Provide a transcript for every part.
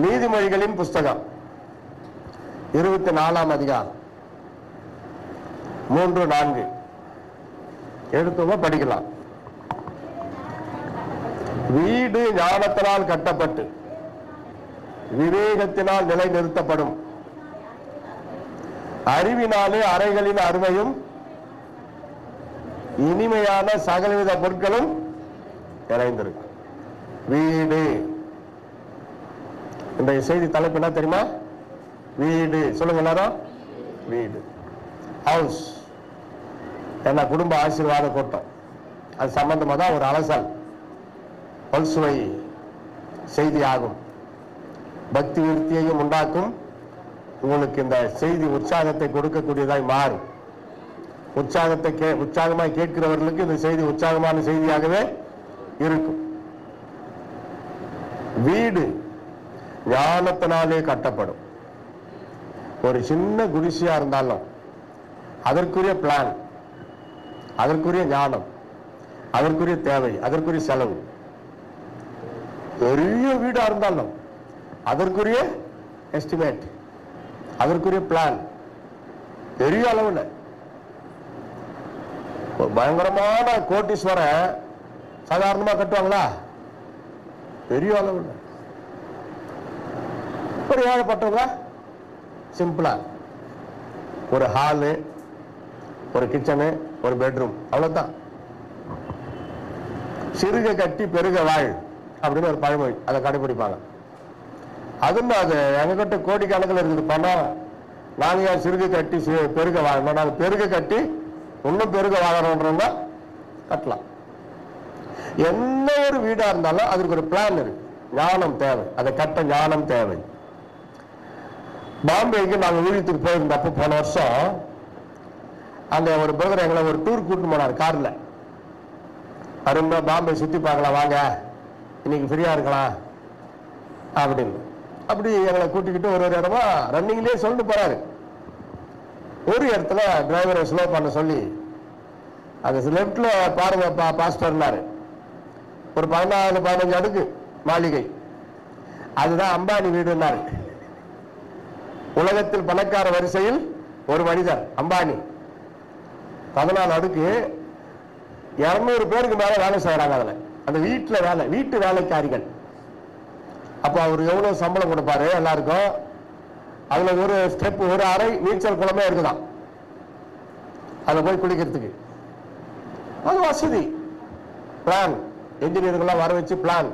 நீதிமொழிகளின் புஸ்தகம் 24ஆம் அதிகாரம் 3-4 எடுத்துமா படிக்கலாம். வீடு ஞானத்தினால் கட்டப்பட்டு விவேகத்தினால் நிலை நிறுத்தப்படும். அறிவினாலே அறைகளின் அருமையும் இனிமையான சகலவித பொருட்களும் நிறைந்திருக்கும். வீடு. இந்த செய்தி தலைப்பு என்ன தெரியுமா? வீடு. சொல்லுங்க எல்லாரும். வீடு, ஹவுஸ். என்ன குடும்ப ஆசீர்வாத கூட்டம், அது சம்பந்தமா தான் ஒரு அலசல் பல்சுவை செய்தி ஆகும். பக்தி விருத்தியையும் உண்டாக்கும். உங்களுக்கு இந்த செய்தி உற்சாகத்தை கொடுக்கக்கூடியதாய் மாறும். உற்சாகமாய் கேட்கிறவர்களுக்கு இந்த செய்தி உற்சாகமான செய்தியாகவே இருக்கும். வீடு ஞானத்தினாலே கட்டப்படும். ஒரு சின்ன குடிசையா இருந்தாலும் அதற்குரிய பிளான், அதற்குரிய ஞானம், அதற்குரிய தேவை, அதற்குரிய செலவு. பெரிய வீடா இருந்தாலும் அதற்குரிய எஸ்டிமேட், அதற்குரிய பிளான் பெரிய அளவில். பயங்கரமான கோட்டீஸ்வர சாதாரணமா கட்டுவாங்களா? பெரிய அளவில். ஒரு ஏழைப்பட்டவங்க சிம்பிளா ஒரு ஹாலு, ஒரு கிச்சனு, ஒரு பெட்ரூம், அவ்வளவுதான். சிறுக கட்டி பெருக வாழ் அப்படின்னு ஒரு பழமொழி, அதை கடைபிடிப்பாங்க. அதுன்னு அது எங்ககிட்ட கோடிக்கணக்கில் இருக்குது பணம். நாங்க ஏன் சிறுக கட்டி பெருக வாழணும்? நாங்கள் பெருக கட்டி இன்னும் பெருக வாழறோம்ன்றவங்க கட்டலாம். என்ன ஒரு வீடா இருந்தாலும் அதுக்கு ஒரு பிளான் இருக்கு, ஞானம் தேவை, அதை கட்ட ஞானம் தேவை. பாம்பேக்கு நாங்கள் ஊழியத்துக்கு போயிருந்தப்போ போன வருஷம் அங்க ஒரு பிரதர் எங்களை ஒரு டூர் கூட்டிட்டு போனார் கார்ல. அரும்பா பாம்பே சுத்தி பார்க்கலாம் வாங்க, இன்னைக்கு ஃப்ரீயா இருக்கலாம் அப்படின்னு. அப்படி எங்களை கூட்டிக்கிட்டு ஒரு இடமா ரன்னிங்லேயே சொல்லிட்டு போறாரு. ஒரு இடத்துல டிரைவரை ஸ்லோ பண்ண சொல்லி, அது லெப்ட்ல பாருங்க பாஸ்டர்னாரு. ஒரு 14-15 அடுக்கு மாளிகை, அதுதான் அம்பானி வீடுன்னாரு. உலகத்தில் பணக்கார வரிசையில் ஒரு மனிதர் அம்பானி. 14 அடுக்கு, 200 பேருக்கு மேல வேலை செய்யறாங்க அதுல. அந்த வீட்டுல வேலை, வீட்டு வேலைக்காரிகள். அப்ப அவர் எவ்வளவு சம்பளம் கொடுப்பாரு எல்லாருக்கும்? அதுல ஒரு ஸ்டெப், ஒரு அறை நீச்சல் குளமே இருக்குதான் அதுல போய் குளிக்கிறதுக்கு. அது வசதி. பிளான், என்ஜினியர்கள்லாம் வர வச்சு பிளான்.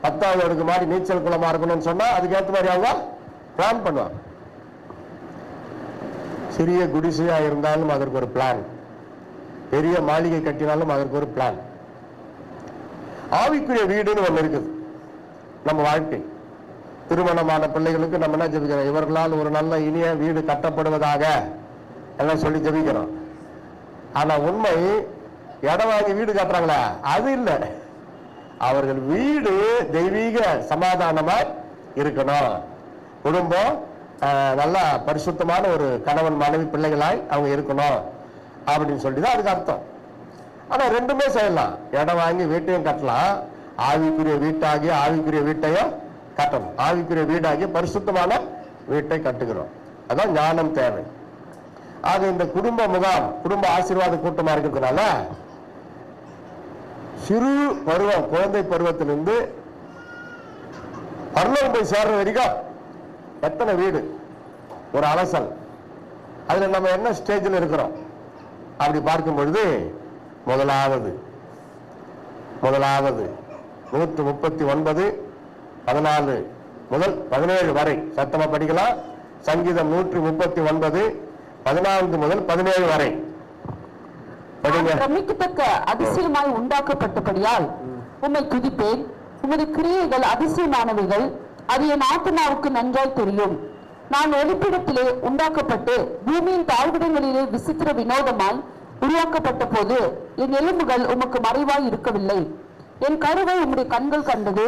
10வது அடுக்கு மாதிரி நீச்சல் குளமா இருக்கணும்னு சொன்னா அதுக்கேற்ற மாதிரி அவங்க பிளான் பண்ணுவாங்க. சிறிய குடிசையா இருந்தாலும் அதற்கு ஒரு பிளான், பெரிய மாளிகை கட்டினாலும் அதற்கு ஒரு பிளான். ஆவிக்குரிய வீடுன்னு ஒண்ணு இருக்குது நம்ம வாழ்க்கை. திருமணமான பிள்ளைகளுக்கு நம்ம என்ன ஜெபிக்கிறோம்? இவர்களால் ஒரு நல்ல இனிய வீடு கட்டப்படுவதாக எல்லாம் சொல்லி ஜெபிக்கிறோம். ஆனா உண்மை, இடம் வாங்கி வீடு கட்டுறாங்களா? அது இல்லை. அவர்கள் வீடு தெய்வீக சமாதானமா இருக்கணும். குடும்பம் நல்லா பரிசுத்தமான ஒரு கணவன் மனைவி பிள்ளைகளாய் அவங்க இருக்கணும் அப்படின்னு சொல்லிதான் அதுக்கு அர்த்தம். ஆனா ரெண்டுமே செய்யலாம். இடம் வாங்கி வீட்டையும் கட்டலாம், ஆவிக்குரிய வீட்டாகிய ஆவிக்குரிய வீட்டையும் கட்டணும். ஆவிக்குரிய வீடாகிய பரிசுத்தமான வீட்டை கட்டுகிறோம். அதான் ஞானம் தேவை. ஆக இந்த குடும்ப முகாம், குடும்ப ஆசீர்வாத கூட்டமா இருக்கிறதுனால சிறு பருவம், குழந்தை பருவத்திலிருந்து பரலோகம் போய் சேர்ற வரைக்கும் எத்தனை வீடு, ஒரு அலசல். அதுல நம்ம என்ன ஸ்டேஜில் இருக்கிறோம் அப்படி பார்க்கும் பொழுது, முதலாவது 139 14 முதல் 17 வரை சத்தமா படிக்கலாம். சங்கீதம் 139 14 முதல் 17 வரை பிரமிக்கத்தக்க அதிசயமாய் உண்டாக்கப்பட்டபடியால் உம்மை துதிப்பேன். உமது கிரியைகள் அதிசயமானவைகள், அது என் ஆத்மாவுக்கு நன்றாய் தெரியும். நான் ஒளிப்பிடத்திலே உண்டாக்கப்பட்டு பூமியின் தாழ்விடங்களிலே விசித்திர வினோதமாய் உருவாக்கப்பட்ட போது என் எலும்புகள் உமக்கு மறைவாய் இருக்கவில்லை. என் கருவை உம்முடைய கண்கள் கண்டது.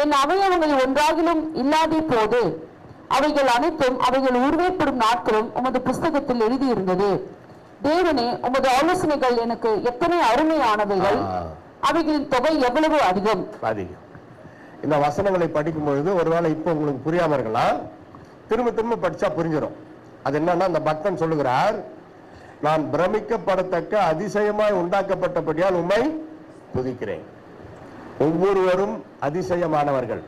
என் அவயவங்கள் ஒன்றாகிலும் இல்லாதே போது அவைகள் அனைத்தும் அவைகள் உருவேற்படும் நாட்களும் உமது புஸ்தகத்தில் எழுதியிருந்தது. தேவனே, உமது ஆலோசனைகள் எனக்கு எத்தனை அருமையானவைகள், அவைகளின் தொகை எவ்வளவு அதிகம். இந்த வசனங்களை படிக்கும் பொழுது ஒருவேளை இப்போ உங்களுக்கு புரியாம இருக்கலாம், திரும்ப திரும்ப படிச்சா புரிஞ்சிடும். அது என்னன்னா, அந்த பக்தன் சொல்லுகிறார், நான் பிரமிக்கப்படத்தக்க அதிசயமாய் உண்டாக்கப்பட்டபடியால் உம்மை துதிக்கிறேன். ஒவ்வொருவரும் அதிசயமானவர்கள்.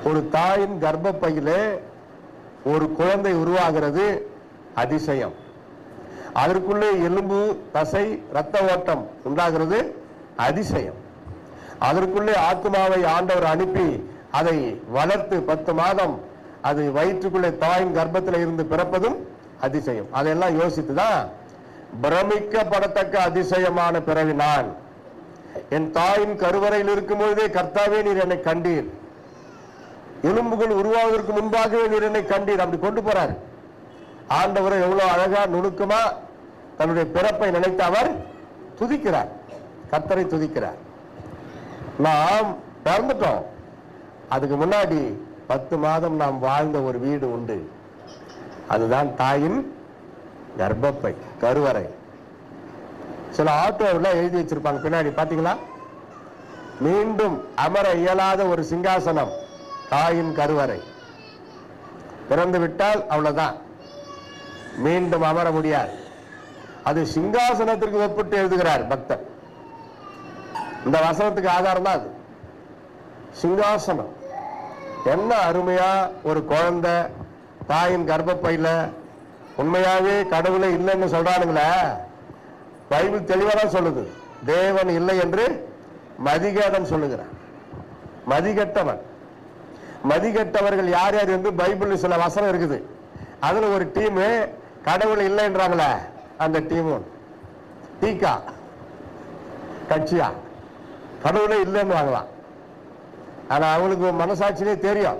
ஒரு தாயின் கர்ப்பப்பையிலே ஒரு குழந்தை உருவாகிறது, அதிசயம். அதற்குள்ளே எலும்பு, தசை, இரத்த ஓட்டம் உண்டாகிறது, அதிசயம். அதற்குள்ளே ஆத்மாவை ஆண்டவர் அனுப்பி அதை வளர்த்து 10 மாதம் அது வயிற்றுக்குள்ளே தாயின் கர்ப்பத்தில் இருந்து பிறப்பதும் அதிசயம். அதெல்லாம் யோசித்துதான் பிரமிக்கப்படத்தக்க அதிசயமான பிறவி நான். என் தாயின் கருவறையில் இருக்கும் பொழுதே கர்த்தாவே நீர் என்னை கண்டீர், எலும்புகள் உருவாவதற்கு முன்பாகவே நீர் என்னை கண்டீர். அப்படி கொண்டு போறார். ஆண்டவரை எவ்வளவு அழகா நுணுக்கமா தன்னுடைய பிறப்பை நினைத்து அவர் துதிக்கிறார், கர்த்தரை துதிக்கிறார். நாம் பிறந்துட்டோம், அதுக்கு முன்னாடி 10 மாதம் நாம் வாழ்ந்த ஒரு வீடு உண்டு, அதுதான் தாயின் கர்ப்பப்பை, கருவறை. சில ஆட்டோவில் எழுதி வச்சிருப்பாங்க பின்னாடி, பாத்தீங்களா? மீண்டும் அமர இயலாத ஒரு சிங்காசனம் தாயின் கருவறை. பிறந்து விட்டால் அவ்வளவுதான், மீண்டும் அமர முடியாது. அது சிங்காசனத்திற்கு ஒப்பிட்டு எழுதுகிறார் பக்தர். இந்த வசனத்துக்கு ஆதாரம் தான் அது, சிங்காசனம். என்ன அருமையா ஒரு குழந்தை தாயின் கர்ப்பப்பையில. உண்மையாவே கடவுளே இல்லைன்னு சொல்றானுங்களே, பைபிள் தெளிவாதான் சொல்லுது, தேவன் இல்லை என்று மதிகேடன் சொல்லுகிறான். மதிகெட்டவன். மதிகெட்டவர்கள் யார் யார் என்று பைபிள் சில வசனம் இருக்குது. அதுல ஒரு டீம் கடவுள் இல்லைன்றாங்களே, அந்த டீம் டீகா கட்சியா கடவுளே இல்லைன்னு வாங்கலாம். ஆனா அவங்களுக்கு மனசாட்சியே தெரியும்,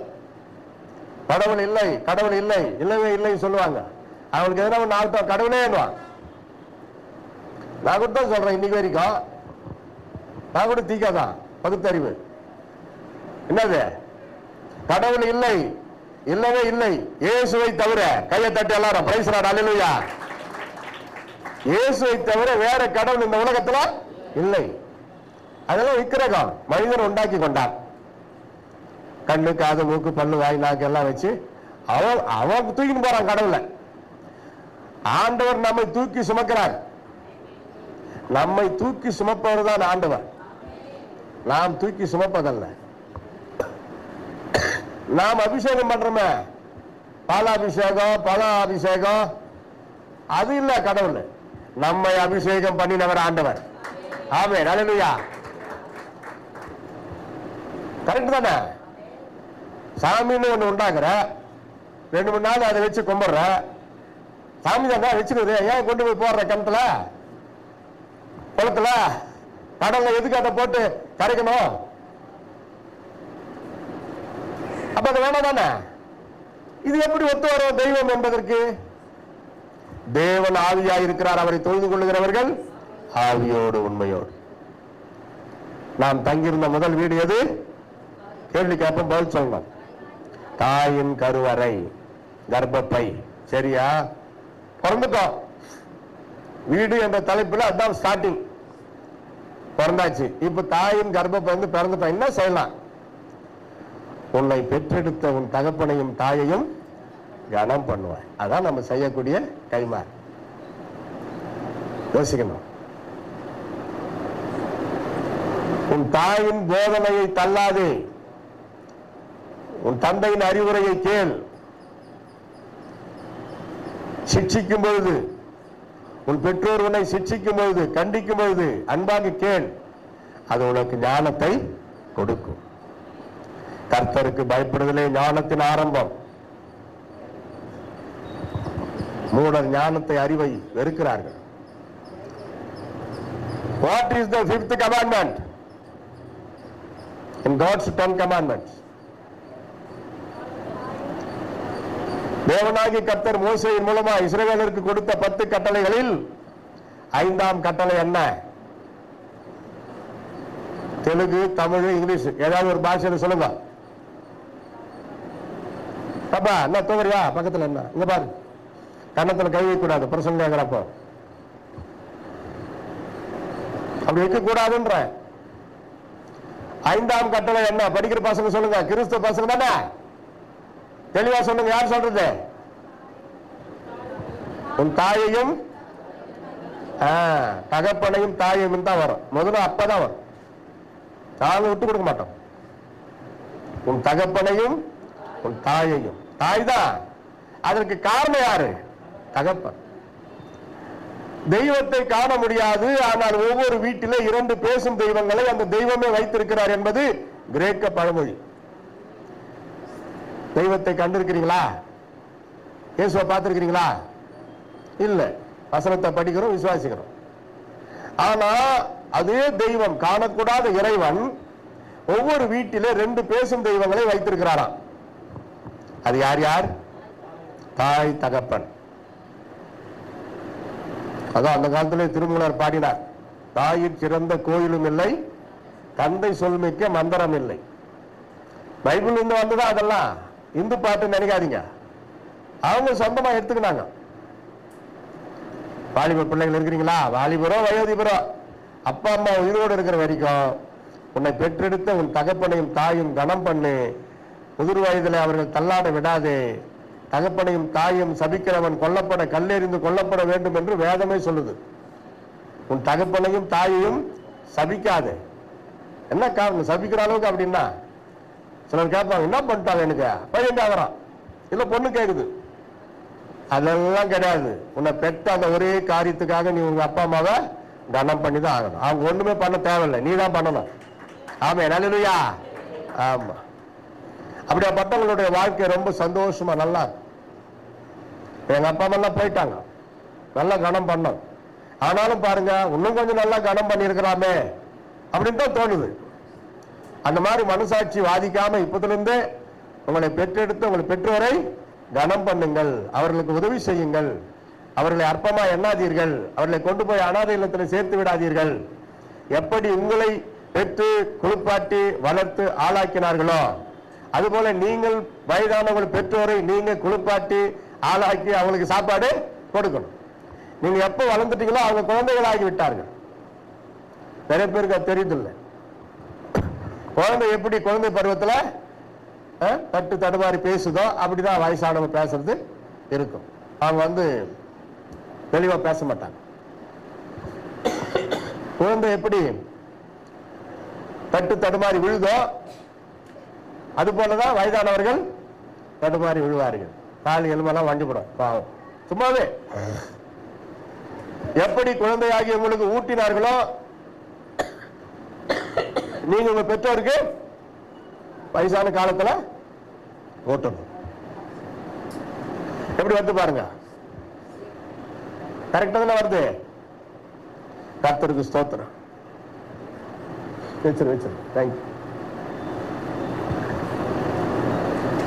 கடவுள் இல்லை, கடவுள் இல்லை, இல்லவே இல்லை சொல்லுவாங்க. அவங்களுக்கு எதனா ஒன்று ஆகட்டும், கடவுளே. நான் கூட தான் சொல்றேன், இன்னைக்கு வரைக்கும் நான் கூட தீக்கா தான், பகுத்தறிவு. என்னது? கடவுள் இல்லை, இல்லவே இல்லை, இயேசுவை தவிர. கையை தட்டி எல்லாரும் பிரைஸ் லார்ட், அல்லேலூயா. இயேசுவை தவிர வேற கடவுள் இந்த உலகத்துல இல்லை. அதெல்லாம் விக்கிரகம் மனிதன் உண்டாக்கி கொண்டான். கண்ணு, காது, மூக்கு, பல்லு, வாய், நாக்கு எல்லாம் வச்சு அவன் தூக்கின்னு போறான் கடவுளை. ஆண்டவர் நம்மை தூக்கி சுமக்கிறார். நம்மை தூக்கி சுமப்பவர் தான் ஆண்டவர், நாம் தூக்கி சுமப்பதல்ல. நாம் அபிஷேகம் பண்றோமே, பாலாபிஷேகம், பல அபிஷேகம், அது இல்ல கடவுள். நம்மை அபிஷேகம் பண்ணினவர் ஆண்டவர். ஆமென், அல்லேலூயா. கரெக்ட் தானே? சாமின்னு ஒண்ணு உண்டாக்குற, 2-3 நாள் அதை வச்சு கும்பிடுற, சாமி தான் வச்சுக்கிறது. ஏன் கொண்டு போய் போடுற கிணத்துல, குளத்துல, கடல்ல எதுக்கு அதை போட்டு கரைக்கணும்? அப்ப அது வேணாம் தானே? இது எப்படி ஒத்து வரும் தெய்வம் என்பதற்கு? தேவன் ஆவியாய் இருக்கிறார், அவரை தொழுது கொள்ளுகிறவர்கள் ஆவியோடு உண்மையோடு. நாம் தங்கியிருந்த முதல் வீடு எது? கேள்வி கேட்போம், பதில் சொல்லணும். தாயின் கருவறை, கர்ப்பப்பை. சரியா? பிறந்துட்டோம். வீடு என்ற தலைப்புல அதான் ஸ்டார்டிங். பிறந்தாச்சு. இப்ப தாயின் கர்ப்பப்பை வந்து பிறந்துட்டோம். என்ன செய்யலாம்? உன்னை பெற்றெடுத்த உன் தகப்பனையும் தாயையும் கனம் பண்ணுவாய். அதான் நம்ம செய்யக்கூடிய கைமாறு. யோசிக்கணும். உன் தாயின் போதனையை தள்ளாதே, உன் தந்தையின் அறிவுரையை கேள். சிக்ஷிக்கும் பொழுது, உன் பெற்றோர் உன்னை சிக்ஷிக்கும் பொழுது, கண்டிக்கும் பொழுது அன்பாக கேள். அது உனக்கு ஞானத்தை கொடுக்கும். கர்த்தருக்கு பயப்படுதலே ஞானத்தின் ஆரம்பம். மூடர் ஞானத்தை, அறிவை வெறுக்கிறார்கள். What is the 5th commandment in God's 10 commandments? தேவனாகிய கர்த்தர் மோசேயின் மூலமா இஸ்ரவேலருக்கு கொடுத்த 10 கட்டளைகளில் 5ஆம் கட்டளை என்ன? தெலுங்கு, தமிழ், இங்கிலீஷ் ஏதாவது ஒரு பாஷையில சொல்லுங்க. பாப்பா என்ன தோவரியா? பக்கத்துல என்ன? இங்க பாரு, கன்னத்துல கை வைக்க கூடாது பிரசங்க கேட்கிறப்போ. அப்படி வைக்க கூடாதுன்ற 5ஆம் கட்டளை என்ன? படிக்கிற பசங்க சொல்லுங்க. கிறிஸ்துவ பசங்க தானே? தெளிவா சொல்லுங்க. யார் சொல்றது? உன் தாயையும் தகப்பனையும் தாயையும் தான் வரும். முதல்ல அப்பதான் வரும். தாங்க விட்டு கொடுக்க மாட்டோம். உன் தகப்பனையும் உன் தாயையும். தாய் தான். அதற்கு காரணம் யாரு? தகப்பன். தெய்வத்தை காண முடியாது, ஆனால் ஒவ்வொரு வீட்டிலே 2 பேசும் தெய்வங்களை அந்த தெய்வமே வைத்திருக்கிறார் என்பது கிரேக்க பழமொழி. தெய்வத்தை கண்டிருக்கிறீங்களா? இயேசுவை பார்த்திருக்கிறீங்களா? இல்ல. வசனத்தை படிக்கிறோம், விசுவாசிக்கிறோம். ஆனா அதே தெய்வம், காணக்கூடாத இறைவன் ஒவ்வொரு வீட்டிலே 2 பேசும் தெய்வங்களை வைத்திருக்கிறாராம். அது யார் யார்? தாய், தகப்பன். அதான் அந்த காலத்திலே திருமூலர் பாடினார், தாயின் சிறந்த கோயிலும் இல்லை, தந்தை சொல்மிக்க மந்திரம் இல்லை. பைபிள் இருந்து வந்ததா அதெல்லாம்? இந்து பாட்டு நினைக்காதீங்க. அவங்க சொந்தமா எடுத்துக்கினாங்க. வாலிப பிள்ளைகள் இருக்கிறீங்களா? வாலிபரோ வயோதிபரோ, அப்பா அம்மா உயிரோடு இருக்கிற வரைக்கும் உன்னை பெற்றெடுத்த உன் தகப்பனையும் தாயும் கனம் பண்ணு. முதிர் வயதில் அவர்கள் தள்ளாட விடாதே. தகப்பனையும் தாயும் சபிக்கிறவன் கொல்லப்பட, கல்லெறிந்து கொல்லப்பட வேண்டும் என்று வேதமே சொல்லுது. உன் தகப்பனையும் தாயையும் சபிக்காதே. என்ன காரணம் சபிக்கிற அளவுக்கு? அப்படின்னா சிலர் கேட்பாங்க, என்ன பண்ணிட்டாங்க எனக்கு? பையன் கேட்கறான், இல்ல பொண்ணு கேக்குது. அதெல்லாம் கிடையாது. உன்னை பெற்ற அந்த ஒரே காரியத்துக்காக நீ உங்க அப்பா அம்மாவை கனம் பண்ணி தான் ஆகணும். அவங்க ஒண்ணுமே பண்ண தேவையில்லை, நீ தான் பண்ணணும். ஆமா, நல்லதுயா. ஆமா, அப்படியாப்பட்டவங்களுடைய வாழ்க்கை ரொம்ப சந்தோஷமா நல்லா இருக்கும். எங்க அப்பா அம்மா போயிட்டாங்க, நல்லா கனம் பண்ணோம். ஆனாலும் பாருங்க, இன்னும் கொஞ்சம் நல்லா கனம் பண்ணியிருக்கலாமே அப்படின்னு தான் தோணுது. அந்த மாதிரி மனசாட்சி வாதிக்காம இப்பதுல இருந்தே உங்களை பெற்றெடுத்து உங்கள் பெற்றோரை கனம் பண்ணுங்கள், அவர்களுக்கு உதவி செய்யுங்கள், அவர்களை அற்பமா எண்ணாதீர்கள், அவர்களை கொண்டு போய் அனாதை இல்லத்தில் சேர்த்து விடாதீர்கள். எப்படி உங்களை பெற்று குளிப்பாட்டி வளர்த்து ஆளாக்கினார்களோ அதுபோல நீங்கள் வயதானவர்கள் பெற்றோரை நீங்க குளிப்பாட்டி ஆளாக்கி அவங்களுக்கு சாப்பாடு கொடுக்கணும். நீங்க எப்ப வளர்ந்துட்டீங்களோ அவங்க குழந்தைகள் ஆகி விட்டார்கள். நிறைய பேருக்கு அது தெரியுதில்லை. குழந்தை எப்படி குழந்தை பருவத்துல தட்டு தடுமாறி பேசுதோ அப்படிதான் வயசானவங்க பேசுறது இருக்கும். அவங்க தெளிவா பேச மாட்டாங்க. குழந்தை எப்படி தட்டு தடுமாறி விழுதோ அது போலதான் வயதானவர்கள் தடுமாறி விழுவார்கள். கால் எலும்பெல்லாம் வண்டிப்படும் பாவம். சும்மாவே எப்படி குழந்தையாகி உங்களுக்கு ஊட்டினார்களோ நீங்க உங்க பெற்றோருக்கு வயசான காலத்துல ஓட்டணும். எப்படி வந்து பாருங்க, கரெக்டா தானே வருது? கர்த்தருக்கு ஸ்தோத்திரம். வச்சிரு தேங்க்யூ.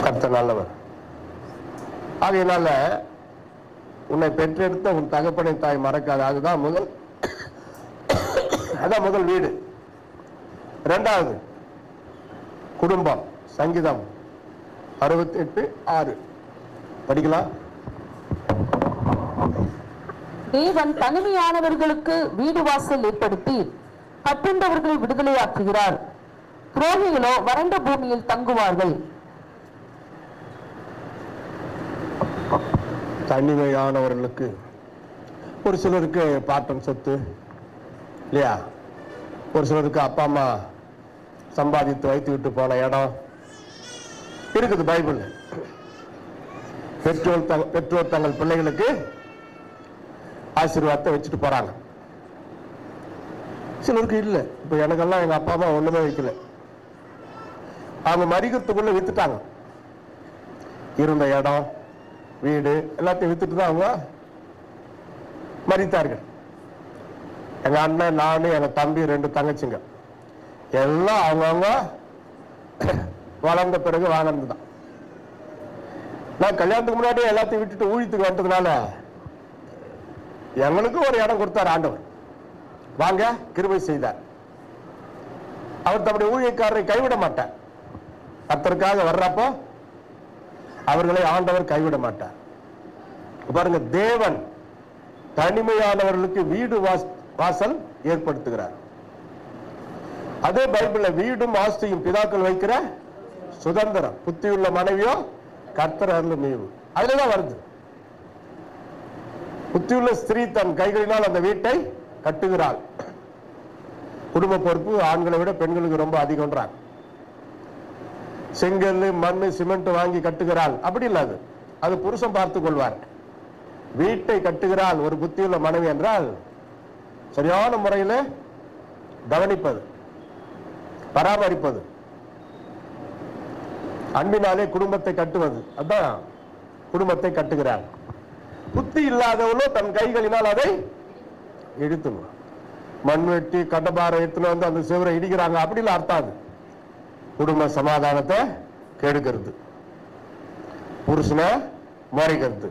கர்த்தர் நல்லவர். ஆகையினால உன்னை பெற்றெடுத்த உன் தகப்பனை தாய் மறக்காது. அதுதான் முதல் வீடு. இரண்டாவது குடும்பம். சங்கீதம் 68:6 படிக்கலாம். தேவன் தனிமையானவர்களுக்கு வீடு வாசல் ஏற்படுத்தி கட்டுண்டவர்களை விடுதலையாக்குகிறார். துரோகிகளோ வறண்ட பூமியில் தங்குவார்கள். தனிமையானவர்களுக்கு ஒரு சிலருக்கு பாட்டம் சொத்து இல்லையா, ஒரு சிலருக்கு அப்பா அம்மா சம்பாதித்து வைத்து விட்டு போன இடம் இருக்குது பைபிள். பெற்றோர் தங்கள் பிள்ளைகளுக்கு ஆசீர்வாதத்தை வச்சுட்டு போறாங்க. சிலருக்கு இல்லை. இப்ப எனக்கெல்லாம் எங்க அப்பா அம்மா ஒண்ணுமே வைக்கல. அவங்க மரிக்கிறதுக்குள்ள வித்துட்டாங்க. இருந்த இடம் வீடு எல்லாத்தையும் வித்துட்டு தான் அவங்க மரித்தார்கள். எங்க அண்ணன், நானு, எங்க தம்பி, 2 தங்கச்சிங்க எல்லாம் அவங்கவுங்க வளர்ந்த பிறகு வாங்கினதுதான். நான் கல்யாணத்துக்கு முன்னாடி எல்லாத்தையும் விட்டுட்டு ஊழியத்துக்கு வந்ததுனால எங்களுக்கு ஒரு இடம் கொடுத்தார் ஆண்டவர். வாங்க, கிருபை செய்தார். அவர் தம்முடைய ஊழியக்காரரை கைவிட மாட்டார். கர்த்தருக்காக வர்றப்போ அவர்களை ஆண்டவர் கைவிட மாட்டார். பாருங்க, தேவன் தனிமையானவர்களுக்கு வீடு வாசல் ஏற்படுத்துகிறார். அதே பைபிள்ல வீடும் ஆஸ்தியும் பிதாக்கள் வைக்கிற சுதந்திரம், புத்தியுள்ள மனைவியோ கர்த்தர் அருளும் ஈவு, அதுலதான் வருது. புத்தியுள்ள ஸ்திரீ தன் கைகளினால் அந்த வீட்டை கட்டுகிறாள். குடும்ப பொறுப்பு ஆண்களை விட பெண்களுக்கு ரொம்ப அதிகம்ன்றாங்க. செங்கல், மண், சிமெண்ட் வாங்கி கட்டுகிறாள், அப்படி இல்ல, அது புருஷன் பார்த்துக் கொள்வார். வீட்டை கட்டுகிறாள் ஒரு புத்தியுள்ள மனைவி என்றால் சரியான முறையில் கவனிப்பது, பராமரிப்பது, அன்பினாலே குடும்பத்தை கட்டுவது, அதான் குடும்பத்தை கட்டுகிறார். புத்தி இல்லாதவனோ தன் கைகளினால் அதை இடித்துணும். மண் வெட்டி கட்டபாரம் எடுத்துன்னு வந்து அந்த சிவரை இடிக்கிறாங்க, அப்படிலாம் அர்த்தாது. குடும்ப சமாதானத்தை கெடுக்கிறது, புருஷனை மறைக்கிறது,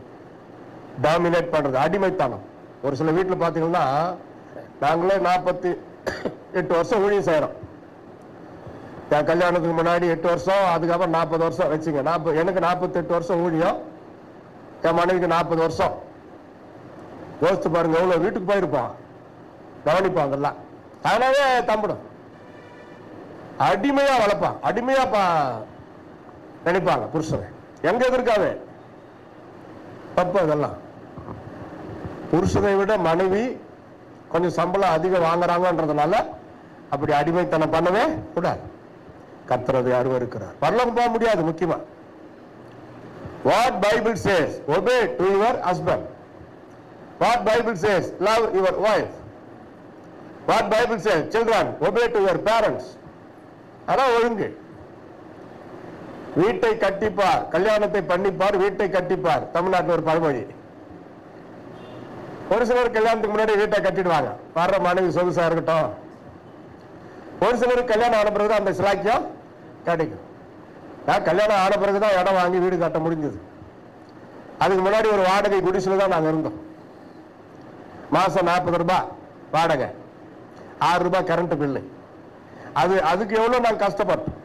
டாமினேட் பண்றது, அடிமைத்தனம். ஒரு சில வீட்டில் பார்த்தீங்கன்னா நாங்களே 48 வருஷம் ஊழியம் செய்யறோம். என் கல்யாணத்துக்கு முன்னாடி 8 வருஷம், அதுக்கப்புறம் 40 வருஷம் வச்சுங்க. எனக்கு 48 வருஷம் ஊழியம், என் மனைவிக்கு 40 வருஷம். யோசித்து பாருங்க, எவ்வளவு வீட்டுக்கு போயிருப்பான், கவனிப்பாங்கல்லாம். அதனாலே தம்பிடும் அடிமையா வளர்ப்பான், அடிமையா நினைப்பாங்க புருஷனை. எங்க எதிர்க்காவே தப்பு அதெல்லாம். புருஷனை விட மனைவி கொஞ்சம் சம்பளம் அதிகம் வாங்குறாங்கன்றதுனால அப்படி அடிமைத்தனம் பண்ணவே கூடாது. கர்த்தரது அருவருக்கிறார், பரலோகம் போக முடியாது. முக்கியமா what Bible says, obey to your husband. What Bible says, love your wife. What Bible says, children, obey to your parents. அதான் ஒழுங்கு. வீட்டை கட்டிப்பார், கல்யாணத்தை பண்ணிப்பார், வீட்டை கட்டிப்பார். தமிழ்நாட்டில் ஒரு பழமொழி. ஒரு சிலர் கல்யாணத்துக்கு முன்னாடி வீட்டை கட்டிடுவாங்க, வர்ற மனைவி சொகுசா இருக்கட்டும். ஒரு சிலருக்கு கல்யாணம் ஆன பிறகு அந்த சிலாக்கியம் கிடைக்கும். கல்யாணம் ஆன பிறகுதான் இடம் வாங்கி வீடு கட்ட முடிஞ்சது. அதுக்கு முன்னாடி ஒரு வாடகை குடிசையில் தான் நாங்கள் இருந்தோம். மாசம் 40 ரூபாய் வாடகை, 6 ரூபாய் கரண்ட் பில்லு. அதுக்கு எவ்வளவு நாங்கள் கஷ்டப்பட்டோம்.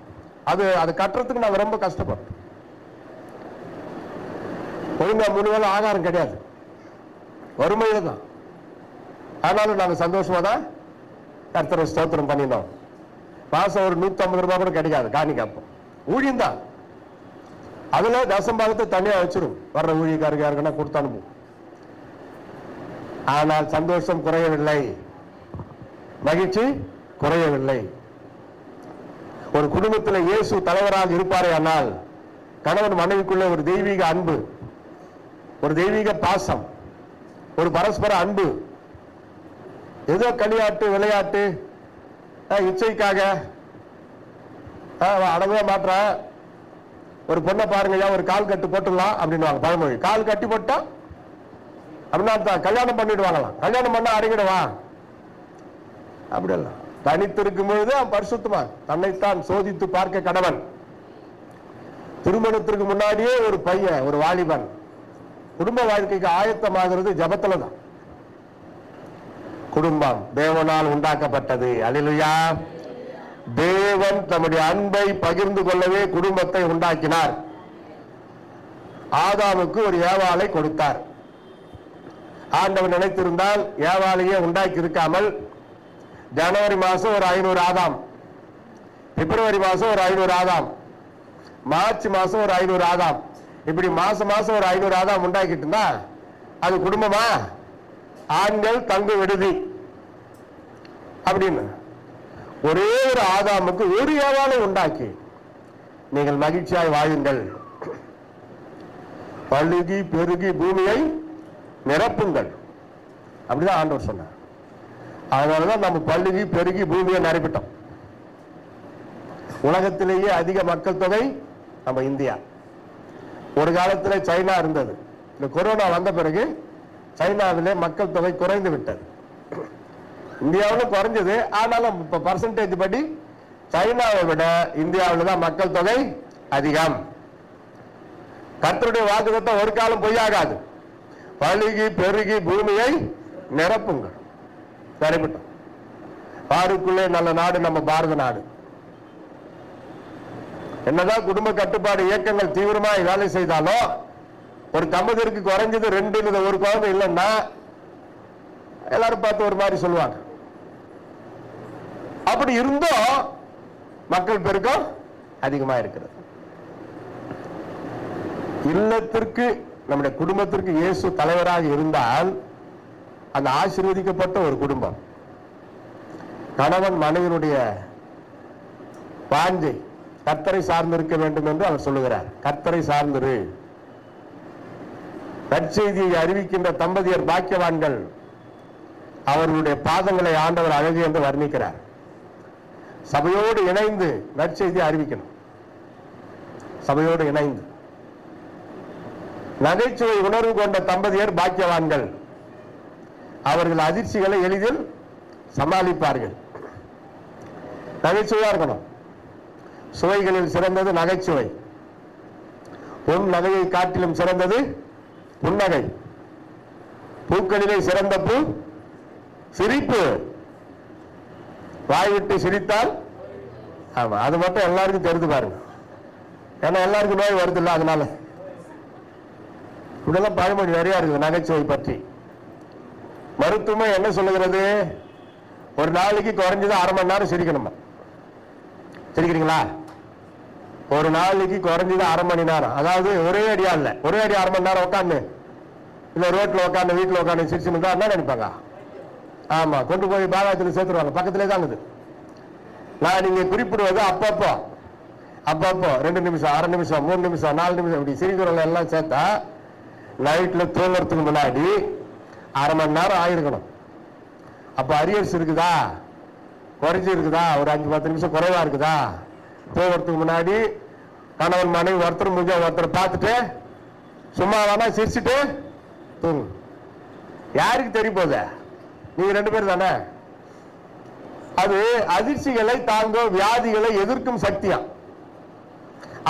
அது கட்டுறதுக்கு நாங்கள் ரொம்ப கஷ்டப்பட்டோம். ஒழுங்கா 3 வேளை ஆகாரம் கிடையாது, வறுமையில தான். ஆனாலும் நாங்கள் சந்தோஷமா தான் கர்த்தரை ஸ்தோத்திரம் பண்ணினோம். மாசம் ஒரு 150 ரூபாய் கூட கிடைக்காது காணிக்கை. அப்போ ஊழியம் தான், அதுல தசம்பாகத்தை தனியா வச்சிரும், வர்ற ஊழியக்காரங்க யாருக்குன்னா கொடுத்து அனுப்பும். ஆனால் சந்தோஷம் குறையவில்லை, மகிழ்ச்சி குறையவில்லை. ஒரு குடும்பத்தில் இயேசு தலைவராக இருப்பாரே ஆனால் கணவன் மனைவிக்குள்ள ஒரு தெய்வீக அன்பு, ஒரு தெய்வீக பாசம், ஒரு பரஸ்பர அன்பு. ஏதோ களியாட்டு விளையாட்டு இச்சைக்காக அடங்கவே மாற்ற. ஒரு பொண்ணை பாருங்க, ஒரு கால் கட்டு போட்டுடலாம் அப்படின்னு பழமொழி. கால் கட்டி போட்டா அப்படின்னா கல்யாணம் பண்ணிடுவாங்களாம். கல்யாணம் பண்ணா அடங்கிடுவா, அப்படி எல்லாம். தனித்திருக்கும் பொழுது பரிசுத்தமா தன்னைத்தான் சோதித்து பார்க்க கடவன். திருமணத்திற்கு முன்னாடியே ஒரு பையன், ஒரு வாலிபன் குடும்ப வாழ்க்கைக்கு ஆயத்தமாகிறது ஜபத்துல தான். குடும்பம் தேவனால் உண்டாக்கப்பட்டது. அல்லேலூயா. தேவன் தம்முடைய அன்பை பகிர்ந்து கொள்ளவே குடும்பத்தை உண்டாக்கினார். ஆதாமுக்கு ஒரு ஏவாளை கொடுத்தார். ஆண்டவர் நினைத்திருந்தால் ஏவாளையே உண்டாக்கி இருக்காமல் ஜனவரி மாசம் ஒரு 500 ஆதாம், பிப்ரவரி மாசம் ஒரு 500 ஆதாம், மார்ச் மாசம் ஒரு 500 ஆதாம், இப்படி மாசம் மாசம் ஒரு 500 ஆதாம் உண்டாக்கிட்டு இருந்தா அது குடும்பமா? ஆண்கள் தங்கு விடுதி அப்படின்னு ஒரே ஒரு ஆதாமுக்கு ஒரு ஏவாளை உண்டாக்கி நீங்கள் மகிழ்ச்சியாய் வாழுங்கள், பழுகி பெருகி பூமியை நிரப்புங்கள், அப்படிதான் ஆண்டவர் சொன்னார். அதனாலதான் நம்ம பழுகி பெருகி பூமியை நிரப்பிட்டோம். உலகத்திலேயே அதிக மக்கள் தொகை நம்ம இந்தியா. ஒரு காலத்தில் சைனா இருந்தது. இந்த கொரோனா வந்த பிறகு சைனாவிலே மக்கள் தொகை குறைந்து விட்டது. இந்தியாவில் குறைஞ்சது, ஆனாலும் இப்ப பர்சன்டேஜ் படி சைனாவை விட இந்தியாவில் தான் மக்கள் தொகை அதிகம். கர்த்தருடைய வாக்குத்தத்தம் ஒரு காலம் பொய்யாகாது. பழுகி பெருகி பூமியை நிரப்புங்கள், நிரப்பிட்டோம். பாருக்குள்ளே நல்ல நாடு நம்ம பாரத நாடு. என்னதான் குடும்ப கட்டுப்பாடு இயக்கங்கள் தீவிரமாக வேலை செய்தாலும் ஒரு தம்பதியருக்கு குறைஞ்சது 2 இல்ல 1 குழந்தை இல்லைன்னா எல்லாரும் பார்த்து ஒரு மாதிரி சொல்லுவாங்க. அப்படி இருந்தும் மக்கள் பெருக்கம் அதிகமா இருக்கிறது. இல்லத்திற்கு, நம்முடைய குடும்பத்திற்கு இயேசு தலைவராக இருந்தால் அந்த ஆசீர்வதிக்கப்பட்ட ஒரு குடும்பம். கணவன் மனைவியினுடைய வாஞ்சை கர்த்தரை சார்ந்திருக்க வேண்டும் என்று அவர் சொல்லுகிறார். கர்த்தரை சார்ந்திரு. நற்செய்தியை அறிவிக்கின்ற தம்பதியர் பாக்கியவான்கள், அவர்களுடைய பாதங்களை ஆண்டவர் அழகு என்று வர்ணிக்கிறார். சபையோடு இணைந்து நற்செய்தியை அறிவிக்கணும். சபையோடு இணைந்து. நகைச்சுவை உணர்வு கொண்ட தம்பதியர் பாக்கியவான்கள், அவர்கள் அதிர்ச்சிகளை எளிதில் சமாளிப்பார்கள். நகைச்சுவையா இருக்கணும். சுவைகளில் சிறந்தது நகைச்சுவை. பொன் நகையை காட்டிலும் சிறந்தது புன்னகை. பூக்களிலே சிறந்த பூ சிரிப்பு. வாய்விட்டு சிரித்தால், ஆமா, அது மட்டும் எல்லாருக்கும் தெரிந்து பாருங்க. ஏன்னா எல்லாருக்கும் நோய் வருது இல்ல, அதனால இப்படிலாம் பழமொழி நிறைய இருக்குது நகைச்சுவை பற்றி. மருத்துவம் என்ன சொல்லுகிறது? ஒரு நாளைக்கு குறைஞ்சது அரை மணி நேரம் சிரிக்கணுமா? சிரிக்கிறீங்களா? ஒரு நாளைக்கு குறைஞ்சது அரை மணி நேரம். அதாவது ஒரே அடியா இல்ல, ஒரே அடி அரை மணி நேரம் உட்காந்து இல்ல ரோட்ல உட்காந்து வீட்டுல உட்காந்து சிரிச்சுன்னு தான் என்ன நினைப்பாங்க? ஆமா, கொண்டு போய் பாலாயத்தில் சேர்த்துருவாங்க. பக்கத்திலே தான் இருக்குது. நான் நீங்க குறிப்பிடுவது அப்பப்போ அப்பப்போ 2 நிமிஷம், அரை நிமிஷம், 3 நிமிஷம், 4 நிமிஷம் இப்படி சிரிக்கிறவங்க எல்லாம் சேர்த்தா நைட்ல தூங்குறதுக்கு முன்னாடி அரை மணி நேரம் ஆயிருக்கணும். அப்ப அரியர்ஸ் இருக்குதா, குறைஞ்சி இருக்குதா, ஒரு 5-10 நிமிஷம் குறைவா இருக்குதா, தூங்குறதுக்கு முன்னாடி கணவன் மனைவி ஒருத்தர் முடிஞ்ச ஒருத்தர் பார்த்துட்டு சும்மா வேணா சிரிச்சுட்டு தூங்கு. யாருக்கு தெரியும் போத? நீங்க 2 பேர் தானே. அது அதிர்ச்சிகளை தாங்கும், வியாதிகளை எதிர்க்கும் சக்தியா.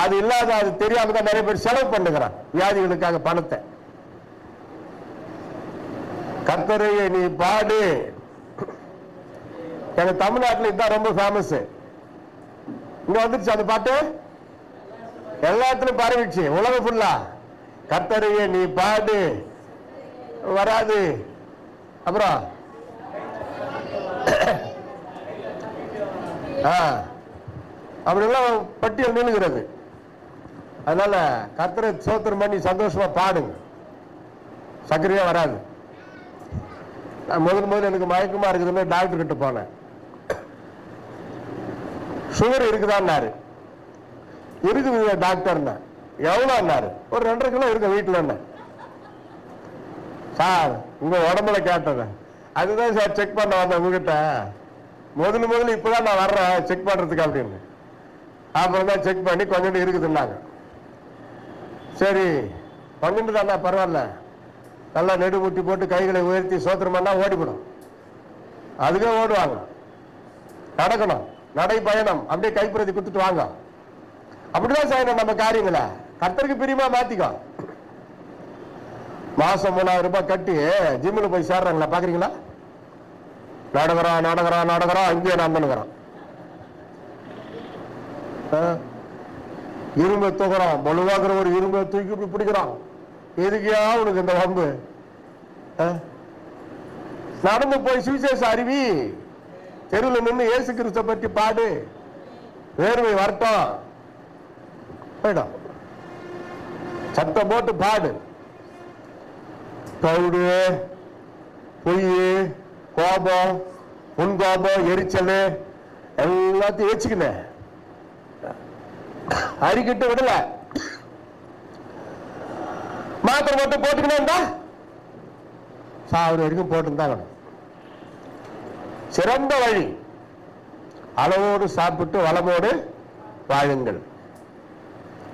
அது இல்லாத, அது தெரியாம தான் நிறைய பேர் செலவு பண்ணுகிறான் வியாதிகளுக்காக பணத்தை. கர்த்தரையே நீ பாடு. எங்க தமிழ்நாட்டில் இதுதான் ரொம்ப ஃபேமஸ். இங்க வந்துருச்சு அந்த பாட்டு, எல்லா இடத்துலயும் பரவிடுச்சு உலகம் ஃபுல்லா. கர்த்தரையே நீ பாடு வராது. அப்புறம் அப்படிலாம் பட்டியல் நிலுகிறது. அதனால கர்த்தரை சோத்திரம் பண்ணி சந்தோஷமா பாடுங்க, சக்கரையா வராது. நான் முதல்ல எனக்கு மயக்கமா இருக்குதுன்னு டாக்டர் கிட்ட போனேன். சுகர் இருக்குதான்னாரு. இருக்குது டாக்டர்னா. எவ்வளோன்னாரு? ஒரு 2.5 கிலோ இருக்கு வீட்டுல. என்ன சார் உங்க உடம்புல கேட்டது அதுதான் சார் செக் பண்ண வந்தேன் உங்ககிட்ட. முதல்ல இப்பதான் நான் வர்றேன் செக் பண்றதுக்கு அப்படின்னு. அப்புறம் தான் செக் பண்ணி கொஞ்சம் இருக்குதுன்னாங்க. சரி கொஞ்சம் தானே பரவாயில்ல, நல்லா நெடுமுட்டி போட்டு கைகளை உயர்த்தி சோத்திரம் பண்ணா ஓடிவிடும். அதுக்கே ஓடுவாங்க. நடக்கணும், நடை பயணம், அப்படியே கைப்பிரதி கொடுத்துட்டு வாங்க. அப்படிதான் செய்யணும் நம்ம காரியங்களை. கர்த்தருக்கு பிரியமா மாத்திக்கோ. மாசம் 3000 ரூபாய் கட்டி ஜிம்மில் போய் சேர்றாங்களா பாக்குறீங்களா? நடக்கிறோம் இங்கே நடந்துக்கிறோம். இரும்பை தூக்குறோம், வலுவாக்குற ஒரு இரும்பை தூக்கி இப்படி பிடிக்கிறோம். எதுக்கியா உனக்கு இந்த வம்பு? நடந்து போய் சுவிசேஷ அறிவி, தெருவில் நின்று இயேசு கிறிஸ்துவை பற்றி பாடு, வேர்வை வரட்டும் போயிடும். சத்தம் போட்டு பாடு. கவுடு, பொய், கோபம், முன்கோபம், எரிச்சல் எல்லாத்தையும் வச்சுக்கினேன் அறிக்கிட்டு விடல. மாத்திரை மட்டும் போட்டுக்கினே சாவர வரைக்கும் போட்டுருந்தாங்க. சிறந்த வழி அளவோடு சாப்பிட்டு வளமோடு வாழுங்கள்.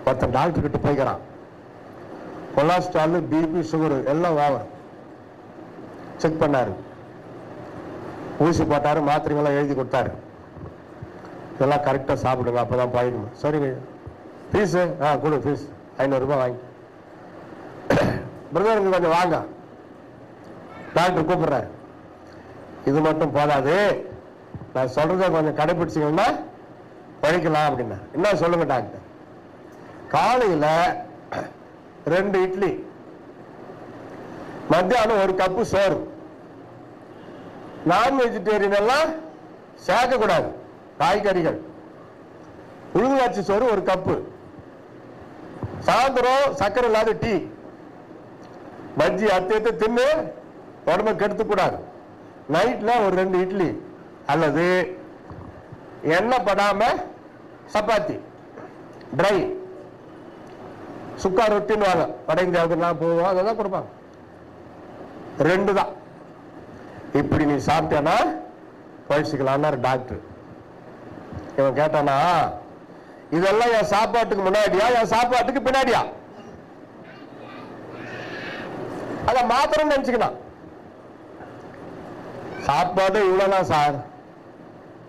ஒருத்தன் டாக்டர் கிட்ட போய்க்கிறான். கொலஸ்ட்ரால், பிபி, சுகர் எல்லாம் ஓவர். செக் பண்ணாரு, ஊசி போட்டாரு, மாத்திரைங்கெல்லாம் எழுதி கொடுத்தாரு. இதெல்லாம் கரெக்டா சாப்பிடுங்க, அப்பதான் போயிடணும். சரிங்க, ஃபீஸு கொடு, ஃபீஸ் 500 ரூபாய் வாங்கி. பிரதருக்கு கொஞ்சம் வாங்க, டாக்டர் கூப்பிடுறாரு. இது மட்டும் போதாது, நான் சொல்றத கொஞ்சம் கடைபிடிச்சிங்கன்னா படிக்கலாம் அப்படின்னா. என்ன சொல்லுங்க டாக்டர்? காலையில 2 இட்லி, மத்தியானம் 1 கப்பு சோறு. நான் வெஜிடேரியன் எல்லாம் சேர்க்க கூடாது. காய்கறிகள், உளுந்தரிசி சோறு ஒரு கப்பு, சாயந்தரம் சக்கரை இல்லாத டீ, பஜ்ஜி அத்தை தின்னு உடம்பை கெடுத்து கூடாது. நைட்ல ஒரு 2 இட்லி அல்லது எண்ணெய் படாம சப்பாத்தி, ட்ரை சுக்கா ரொட்டின்னு வாங்க, வட இந்தியாவுக்கு போவோம், அதெல்லாம் கொடுப்பாங்க. 2 தான். இப்படி நீ சாப்பிட்டேன்னா பழிச்சுக்கலான்னாரு டாக்டர். இவன் கேட்டானா, இதெல்லாம் என் சாப்பாட்டுக்கு முன்னாடியா என் சாப்பாட்டுக்கு பின்னாடியா? அத மாத்திரம் நினைச்சுக்கலாம். சாப்பாடு இவ்வளவுதான் சார்.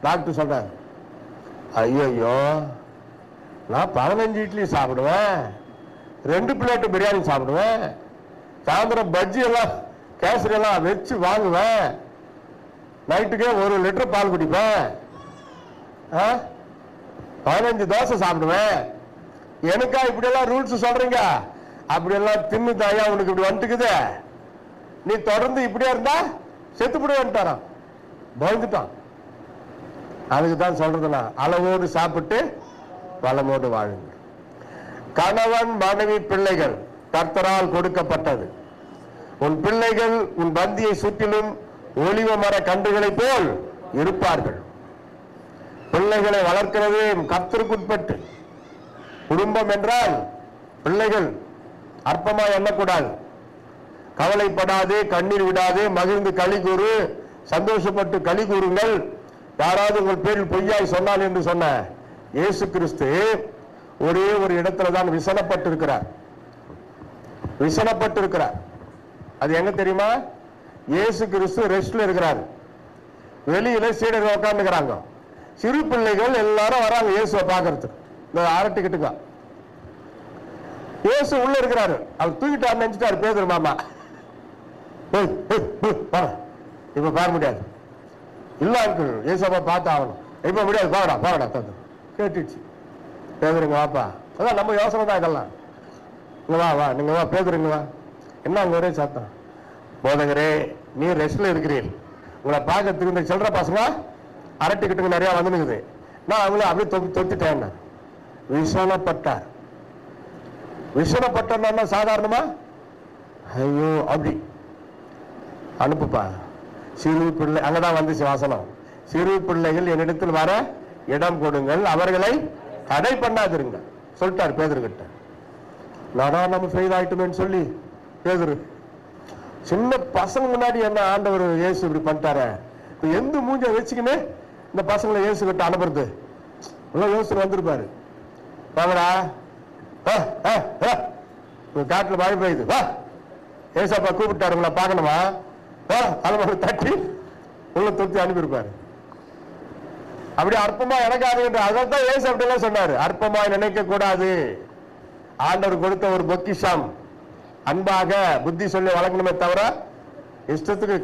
டாக்டர் சொல்றாரு, ஐயோ நான் 15 இட்லி சாப்பிடுவேன், 2 பிளேட் பிரியாணி சாப்பிடுவேன், சாயந்தரம் பஜ்ஜி எல்லாம் கேசரி எல்லாம் வச்சு வாங்குவேன், நைட்டுக்கே 1 லிட்டர் பால் குடிப்பேன், 15 தோசை சாப்பிடுவேன். எனக்கா இப்படி எல்லாம் ரூல்ஸ் சொல்றீங்க? அப்படி எல்லாம் தின்னு தாயா உனக்கு இப்படி வந்துக்குது, நீ தொடர்ந்து இப்படியே இருந்தா செத்து போடுவேன்ட்டாரான். பயந்துட்டான். அதுக்கு தான் சொல்றதுனா, அளவோடு சாப்பிட்டு வளமோடு வாழுங்க. கணவன் மனைவி பிள்ளைகள் கர்த்தரால் கொடுக்கப்பட்டது. உன் பிள்ளைகள் உன் பந்தியை சுற்றிலும் ஒலிவ மர கன்றுகளை போல் இருப்பார்கள். பிள்ளைகளை வளர்க்கிறது கர்த்தருக்குட்பட்டு. குடும்பம் என்றால் பிள்ளைகள் அற்பமா எண்ணக்கூடாது. கவலைப்படாது, கண்ணீர் விடாது, மகிழ்ந்து களி கூறு, சந்தோஷப்பட்டு களி கூறுங்கள். யாராவது உங்கள் பேரில் பொய்யாய் சொன்னால் என்று சொன்ன இயேசு கிறிஸ்து ஒரே ஒரு இடத்துல தான் விசனப்பட்டிருக்கிறார். விசனப்பட்டிருக்கிறார். அது எங்க தெரியுமா? இயேசு கிறிஸ்து ரெஸ்ட்ல இருக்கிறார். வெளியில சீடர்கள் உட்கார்ந்துக்கிறாங்க. சிறு பிள்ளைகள் எல்லாரும் வராங்க இயேசுவை பார்க்கறதுக்கு. இந்த அரட்டிக்கிட்டுங்க இயேசு உள்ள இருக்கிறாரு. அவர் தூக்கிட்டாரு நினைச்சிட்டாரு பேதுரு மாமா. இப்ப பார முடியாது, இல்ல இருக்கு இயேசுவை பார்த்து ஆகணும், இப்ப முடியாது, பாவடா பாவடா தந்து கேட்டுச்சு. பேதுருங்க வாப்பா, அதான் நம்ம யோசனை தான் இதெல்லாம். இங்க வா வா, நீங்க வா பேதுருங்க வா. என்ன அங்க ஒரே சத்தம்? போதகரே நீ ரெஸ்ட்ல இருக்கிறீர், உங்களை பார்க்கறதுக்கு இந்த சில்லற பசங்க அரட்டிக்கிட்டுங்க நிறைய வந்துனுக்குது, நான் அவங்கள அப்படியே தொத்திட்டேன். விசனப்பட்டார். விசனப்பட்டா சாதாரணமா ஐயோ அப்படி அனுப்புப்பா. சிறு பிள்ளை அங்கதான் வந்துச்சு வாசனம். சிறு பிள்ளைகள் என்னிடத்தில் வர இடம் கொடுங்கள், அவர்களை தடை பண்ணாதிருங்க சொல்லிட்டாரு பேதுருகிட்ட. நானா நம்ம ஃபெயில் ஆயிட்டுமேன்னு சொல்லி பேதுரு சின்ன பசங்க முன்னாடி என்ன ஆண்டவர் இயேசு இப்படி பண்ணிட்டாரு, எந்த மூஞ்ச வச்சுக்கின்னு இந்த பசங்களை இயேசு கிட்ட அனுப்புறது யோசனை வந்திருப்பாரு. வாங்கடா காட்டுல மழை பெய்யுது, வா ஏசப்பா கூப்பிட்டாரு உங்களை பார்க்கணுமா, தலைமுறை தட்டி உள்ள தொத்தி அனுப்பியிருப்பாரு. அப்படி அற்பமா எனக்காது என்று அதான் ஏசு அப்படிலாம் சொன்னாரு. அற்பமாய் நினைக்க கூடாது. ஆண்டவர் கொடுத்த ஒரு பொக்கிஷம். அன்பாக புத்தி சொல்லி வளர்க்கணுமே தவிர இஷ்டத்துக்கு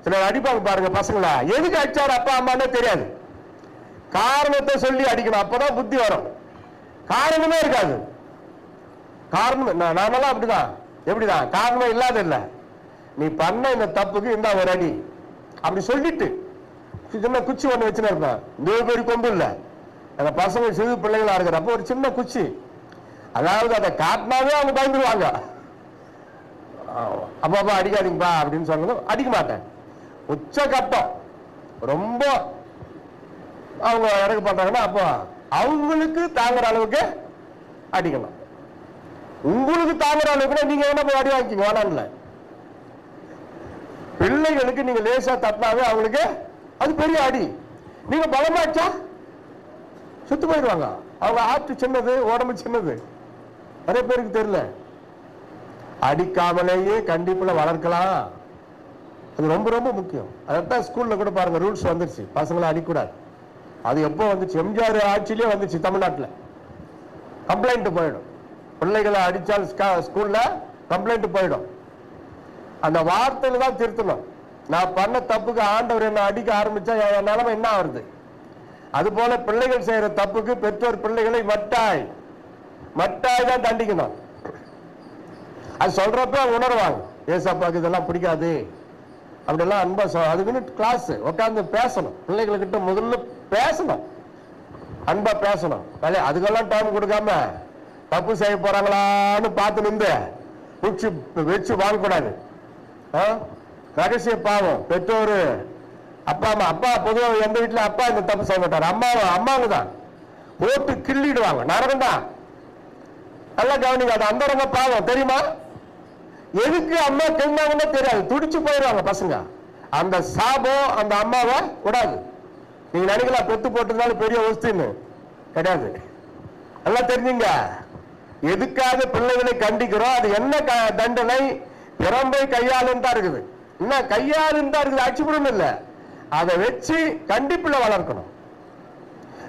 சிலர் அடிப்பாங்க பாருங்க பசங்களை. எதுக்கு அடிச்சாரு அப்பா அம்மானே தெரியாது, காரணத்தை சொல்லி அடிக்கணும், அப்பதான் புத்தி வரும். காரணமே இருக்காது. காரணம் நாமெல்லாம் அப்படிதான். எப்படிதான் காரணமே இல்லாத இல்ல, நீ பண்ண இந்த தப்புக்கு இந்த ஒரு அடி அப்படி சொல்லிட்டு சின்ன குச்சி ஒண்ணு வச்சுன்னு இருப்பேன். இந்த பெரிய கொம்பு இல்ல, அந்த பசங்க சிறு பிள்ளைகளா இருக்கிறப்ப ஒரு சின்ன குச்சி, அதாவது அதை காட்டினாவே அவங்க பயந்துருவாங்க. அப்பா அடிக்காதீங்கப்பா அப்படின்னு சொன்னதும் அடிக்க மாட்டேன். உச்ச கட்டம் ரொம்ப அவங்க இறக்க பண்றாங்கன்னா அப்போ அவங்களுக்கு தாங்குற அளவுக்கு அடிக்கணும். உங்களுக்கு தாங்குற அளவுக்கு நீங்க என்ன போய் அடி வாங்கிக்கீங்க வேணாம்ல. பிள்ளைகளுக்கு நீங்க லேசா தட்டினாவே அவங்களுக்கு அது பெரிய அடி. நீங்க பலமாச்சா சுத்து போயிடுவாங்க. அவங்க ஆற்று சின்னது, உடம்பு சின்னது, நிறைய பேருக்கு தெரியல. அடிக்காமலேயே கண்டிப்புல வளர்க்கலாம். அது ரொம்ப ரொம்ப முக்கியம். அதான் ஸ்கூல்ல கூட பாருங்க ரூல்ஸ் வந்துருச்சு, பசங்களை அடிக்கூடாது. அது எப்போ வந்துச்சு? எம்ஜிஆர் ஆட்சியிலே வந்துச்சு. தமிழ்நாட்டில் கம்ப்ளைண்ட் போயிடும். பிள்ளைகளை அடிச்சால் ஸ்கூல்ல கம்ப்ளைண்ட் போயிடும். அந்த வார்த்தையில தான் திருத்தணும். நான் பண்ண தப்புக்கு ஆண்டவர் என்ன அடிக்க ஆரம்பிச்சா என் நிலைமை என்ன ஆகுது? அது போல பிள்ளைகள் செய்யற தப்புக்கு பெற்றோர் பிள்ளைகளை மட்டாய் தான் தண்டிக்கணும். அது சொல்றப்ப உணர்வாங்க, ஏசப்பாக்கு இதெல்லாம் பிடிக்காது அப்படியெல்லாம் அன்பா அதுக்குன்னு கிளாஸ் உட்காந்து பேசணும். பிள்ளைகளுக்கிட்ட முதல்ல பேசணும், அன்பா பேசணும். அதுக்கெல்லாம் டைம் கொடுக்காம தப்பு செய்ய போறாங்களான்னு பார்த்து நின்று வச்சு வாங்கக்கூடாது. ரகசிய பாவம். பெற்றோரு அப்பா பொதுவாக எந்த வீட்டுல அப்பா இந்த தப்பு செய்ய மாட்டாரு, அம்மாவுங்க தான் போட்டு கிள்ளிடுவாங்க. நரகம் தான். நல்லா கவனிக்காது. அந்த பாவம் தெரியுமா? எதுக்கு அம்மா கிள்ளாங்கன்னு தெரியாது, துடிச்சு போயிடுவாங்க பசங்க. அந்த சாபம் அந்த அம்மாவை விடாது. நீங்க நினைக்கலாம் பெத்து போட்டதுனால பெரிய வஸ்துன்னு கிடையாது. நல்லா தெரிஞ்சுங்க. எதுக்காக பிள்ளைகளை கண்டிக்கிறோம், அது என்ன தண்டனை? பிறம்பை கையாளுன்னு தான் இருக்குது. என்ன கையாளுன்னு தான் இருக்குது, அச்சுப்படும் இல்லை. அதை வச்சு கண்டிப்புல வளர்க்கணும்.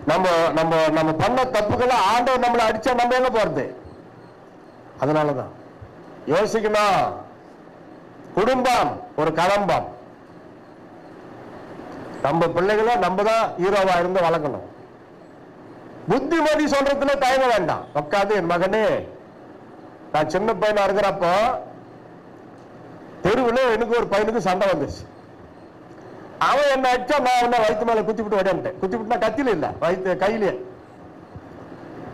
நம்ம பண்ண தப்புகளை ஆண்டவர் நம்மளை அடிச்சா நம்ம எங்க போறது? அதனாலதான் யோசிக்கணும். குடும்பம் ஒரு கலம்பம். நம்ம பிள்ளைகளை நம்ம தான் ஹீரோவா இருந்து வளர்க்கணும். புத்திமதி சொல்றதுல தயங்க வேண்டாம். உட்காந்து என் மகனே, நான் சின்ன பையனா இருக்கிறப்போ தெருவில் எனக்கு ஒரு பையனுக்கு சண்டை வந்துருச்சு. அவன் என்ன அடிச்சா நான் என்ன வயிற்று மேல குத்திவிட்டு ஓடியான்ட்டேன். குத்திவிட்டுனா கத்தில இல்ல, வயிற்று கையிலே.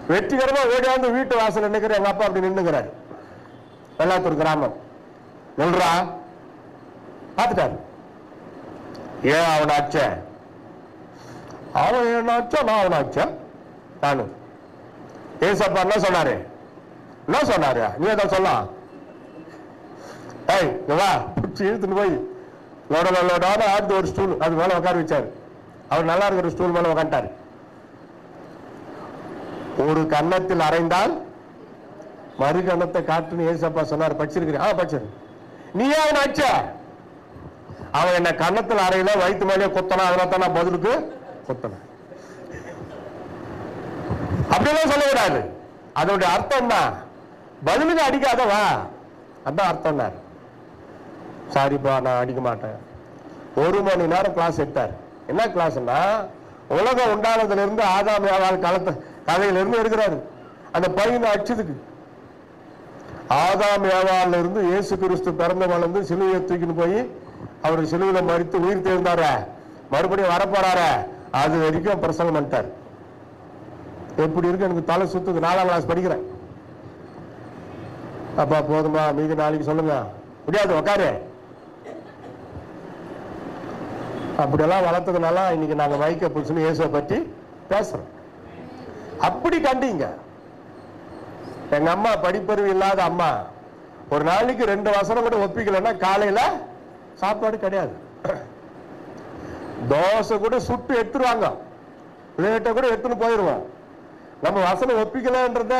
வெற்றிகரமா ஓடியாந்து வீட்டு வாசல் நினைக்கிற எங்க அப்பா அப்படி நின்னுக்கிறாரு. வெள்ளாத்தூர் கிராமம். சொல்றா பாத்துட்டாரு. ஏன் அவனை அடிச்ச? அவன் என்ன அடிச்சா நான் அவனை அடிச்சேன். நானு ஏசப்பா என்ன சொன்னாரு? என்ன சொன்னாரு? நீ ஏதாவது சொல்லலாம். ஏய் வா, பிடிச்சி இழுத்துட்டு போய் லோடான ஆடுது ஒரு ஸ்டூல், அது மேல உட்கார வச்சாரு. அவர் நல்லா இருக்கிற ஸ்டூல் மேல உட்காந்துட்டாரு. ஒரு கன்னத்தில் அரைந்தால் மறு கன்னத்தை காட்டுன்னு ஏசப்பா சொன்னார். படிச்சிருக்கிறேன். படிச்சிரு. நீ அவன் அடிச்ச? அவன் என்ன கன்னத்தில் அறையில வயிற்று மேலே குத்தனா, அதனால தான் நான் பதிலுக்கு குத்தன. அப்படிலாம் சொல்லக்கூடாது. அதோடைய அர்த்தம் தான் பதிலுக்கு அடிக்காதவா, அதான் அர்த்தம். சாரிப்பா நான் அடிக்க மாட்டேன். 1 மணி நேரம் கிளாஸ் எடுத்தார். என்ன கிளாஸ்னா, உலகம் உண்டானதுல இருந்து ஆதாம் ஏவாள் கதையில இருந்து எடுக்கிறாரு. அந்த பையனை அடிச்சதுக்கு ஆதாம் ஏவாள்ல இருந்து இயேசு கிறிஸ்து பிறந்த வளர்ந்து சிலுவையை தூக்கின்னு போய் அவர் சிலுவையில மறித்து உயிர் தேர்ந்தார, மறுபடியும் வரப்போறார, அது வரைக்கும் பிரசங்கம் பண்ணிட்டார். எப்படி இருக்கு எனக்கு தலை சுத்துது. 4ஆம் கிளாஸ் படிக்கிறேன். அப்பா போதுமா, மீதி நாளைக்கு சொல்லுங்க. முடியாது, உக்காரு. அப்படியெல்லாம் வளர்த்ததுனால இன்னைக்கு நாங்க மைக்க புடிச்சுன்னு இயேசுவை பற்றி பேசுறோம். அப்படி கண்டிங்க. எங்க அம்மா படிப்பறிவு இல்லாத அம்மா. ஒரு நாளைக்கு 2 வசனம் கூட ஒப்பிக்கலன்னா காலையில சாப்பாடு கிடையாது. தோசை கூட சுட்டு எடுத்துருவாங்க, பிளேட்டை கூட எடுத்துன்னு போயிடுவோம். நம்ம வசனம் ஒப்பிக்கலன்றத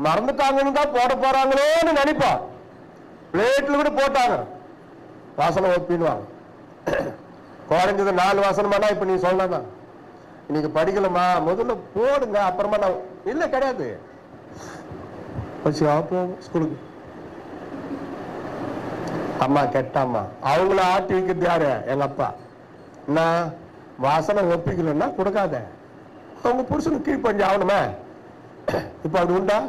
மறந்துட்டாங்கன்னு தான் போட போறாங்களேன்னு நினைப்போம். பிளேட்ல கூட போட்டாங்க, வாசனம் ஒப்பிடுவாங்க. குறைஞ்சது 4 வசனமானா இப்ப நீ சொல்லலாம். இன்னைக்கு படிக்கலமா, முதல்ல போடுங்க, அப்புறமா நான் இல்ல கிடையாது. ஸ்கூலுக்கு அம்மா கெட்டாம்மா, அவங்கள ஆட்டி வைக்கிறது யாரு? எங்க அப்பா. என்ன வாசனம் ஒப்பிக்கலன்னா கொடுக்காத, அவங்க புருஷனுக்கு கீழ்பஞ்சு ஆகணுமே. இப்ப அது உண்டா?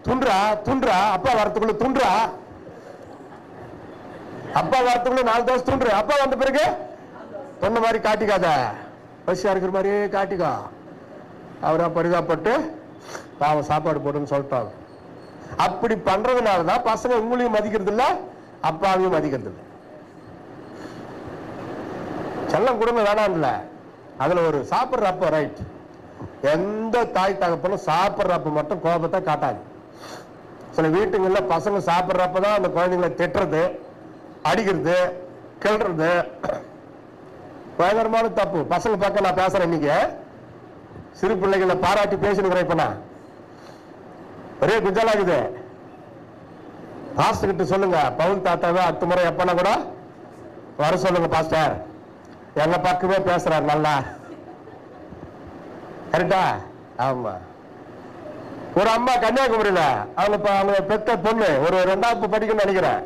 துன்றா அப்பா வரத்துக்குள்ள துன்றா, அப்பா வரத்துக்குள்ள 4 தோசை துன்று. அப்பா வந்த பிறகு சொன்ன மாதிரி காட்டிக்காத, பசியா இருக்கிற மாதிரியே காட்டிக்கா. அவரா பரிதாப்பட்டு பாவம் சாப்பாடு போட்டுன்னு சொல்லிட்டாங்க. அப்படி பண்றதுனாலதான் பசங்க உங்களையும் மதிக்கிறது இல்ல, அப்பாவையும் மதிக்கிறது இல்லை. செல்லம் குடும்ப வேணாம்ல. அதுல ஒரு சாப்பிட்றப்ப ரைட். எந்த தாய் தகப்பனும் சாப்பிட்றப்ப மட்டும் கோபத்தை காட்டாது. சில வீட்டுங்கள்ல பசங்க சாப்பிட்றப்பதான் அந்த குழந்தைங்களை திட்டுறது, அடிக்கிறது, கிள்றது பயங்கரமான தப்பு. பசங்க பக்கம் நான் பேசுறேன். இன்னைக்கு சிறு பிள்ளைகளை பாராட்டி பேசினுக்கிறேன். இப்ப நான் ஒரே குஜலாகுது. பாஸ்டர் கிட்ட சொல்லுங்க, பவுல் தாத்தாவை அடுத்த முறை எப்பனா கூட வர சொல்லுங்க பாஸ்டர், எங்க பக்கமே பேசுறாரு நல்லா. கரெக்டா? ஆமா. ஒரு அம்மா கன்னியாகுமரியில அவங்க பெத்த பொண்ணு ஒரு 2ஆவது படிக்கணும்னு நினைக்கிறேன்,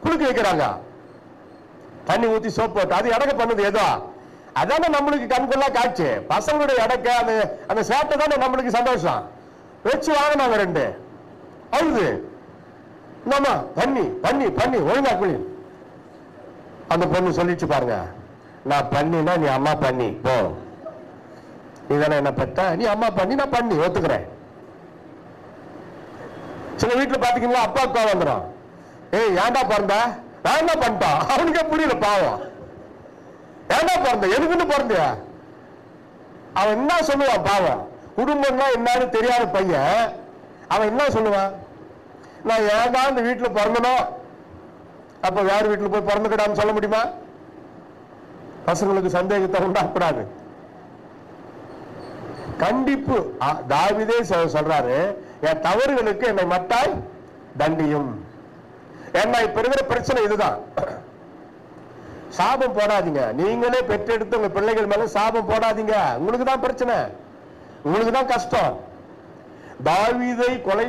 குளிக்க வைக்கிறாங்க. தண்ணி ஊத்தி சோப்பு போட்டு அது எடக்க பண்ணுது. ஏதோ அதான நம்மளுக்கு கண்கொள்ளா காட்சி. பசங்களுடைய எடக்க அந்த சேட்டை தானே நம்மளுக்கு சந்தோஷம். வச்சு வாங்கினாங்க 2 அழுது. என்னம்மா பண்ணி பண்ணி பண்ணி ஒழுங்கா குளி. அந்த பொண்ணு சொல்லிச்சு பாருங்க, நான் பண்ணினா நீ அம்மா பண்ணி போ, நீ தானே என்ன பெத்த, நீ அம்மா பண்ணி நான் பண்ணி ஒத்துக்கிறேன். சில வீட்டுல பாத்தீங்கன்னா அப்பா அக்கா வந்துடும், ஏய் ஏன்டா பிறந்த, நான் என்ன பண்ணிட்டான், அவனுக்கே புரியல பாவம், ஏன்டா பிறந்த, எதுக்குன்னு பிறந்தியா, அவன் என்ன சொல்லுவான் பாவம், குடும்பம்னா என்னன்னு தெரியாத பையன் அவன் என்ன சொல்லுவான், நான் ஏன்டா இந்த வீட்டுல பிறந்தனும், அப்ப வேற வீட்டுல போய் பிறந்துக்கிடான்னு சொல்ல முடியுமா? பசங்களுக்கு சந்தேகத்தை உண்டாக்கூடாது. கண்டிப்பு தாவீதே சொல்றாரு, என் தவறுகளுக்கு என்னை மட்டாய் தண்டியும். என்ன இப்ப இருக்கிற பிரச்சனை இதுதான், சாபம் போடாதீங்க. நீங்களே பெற்றெடுத்து உங்க பிள்ளைகள் மேல சாபம் போடாதீங்க. உங்களுக்கு தான் பிரச்சனை, உங்களுக்கு தான் கஷ்டம். தாவீதை கொலை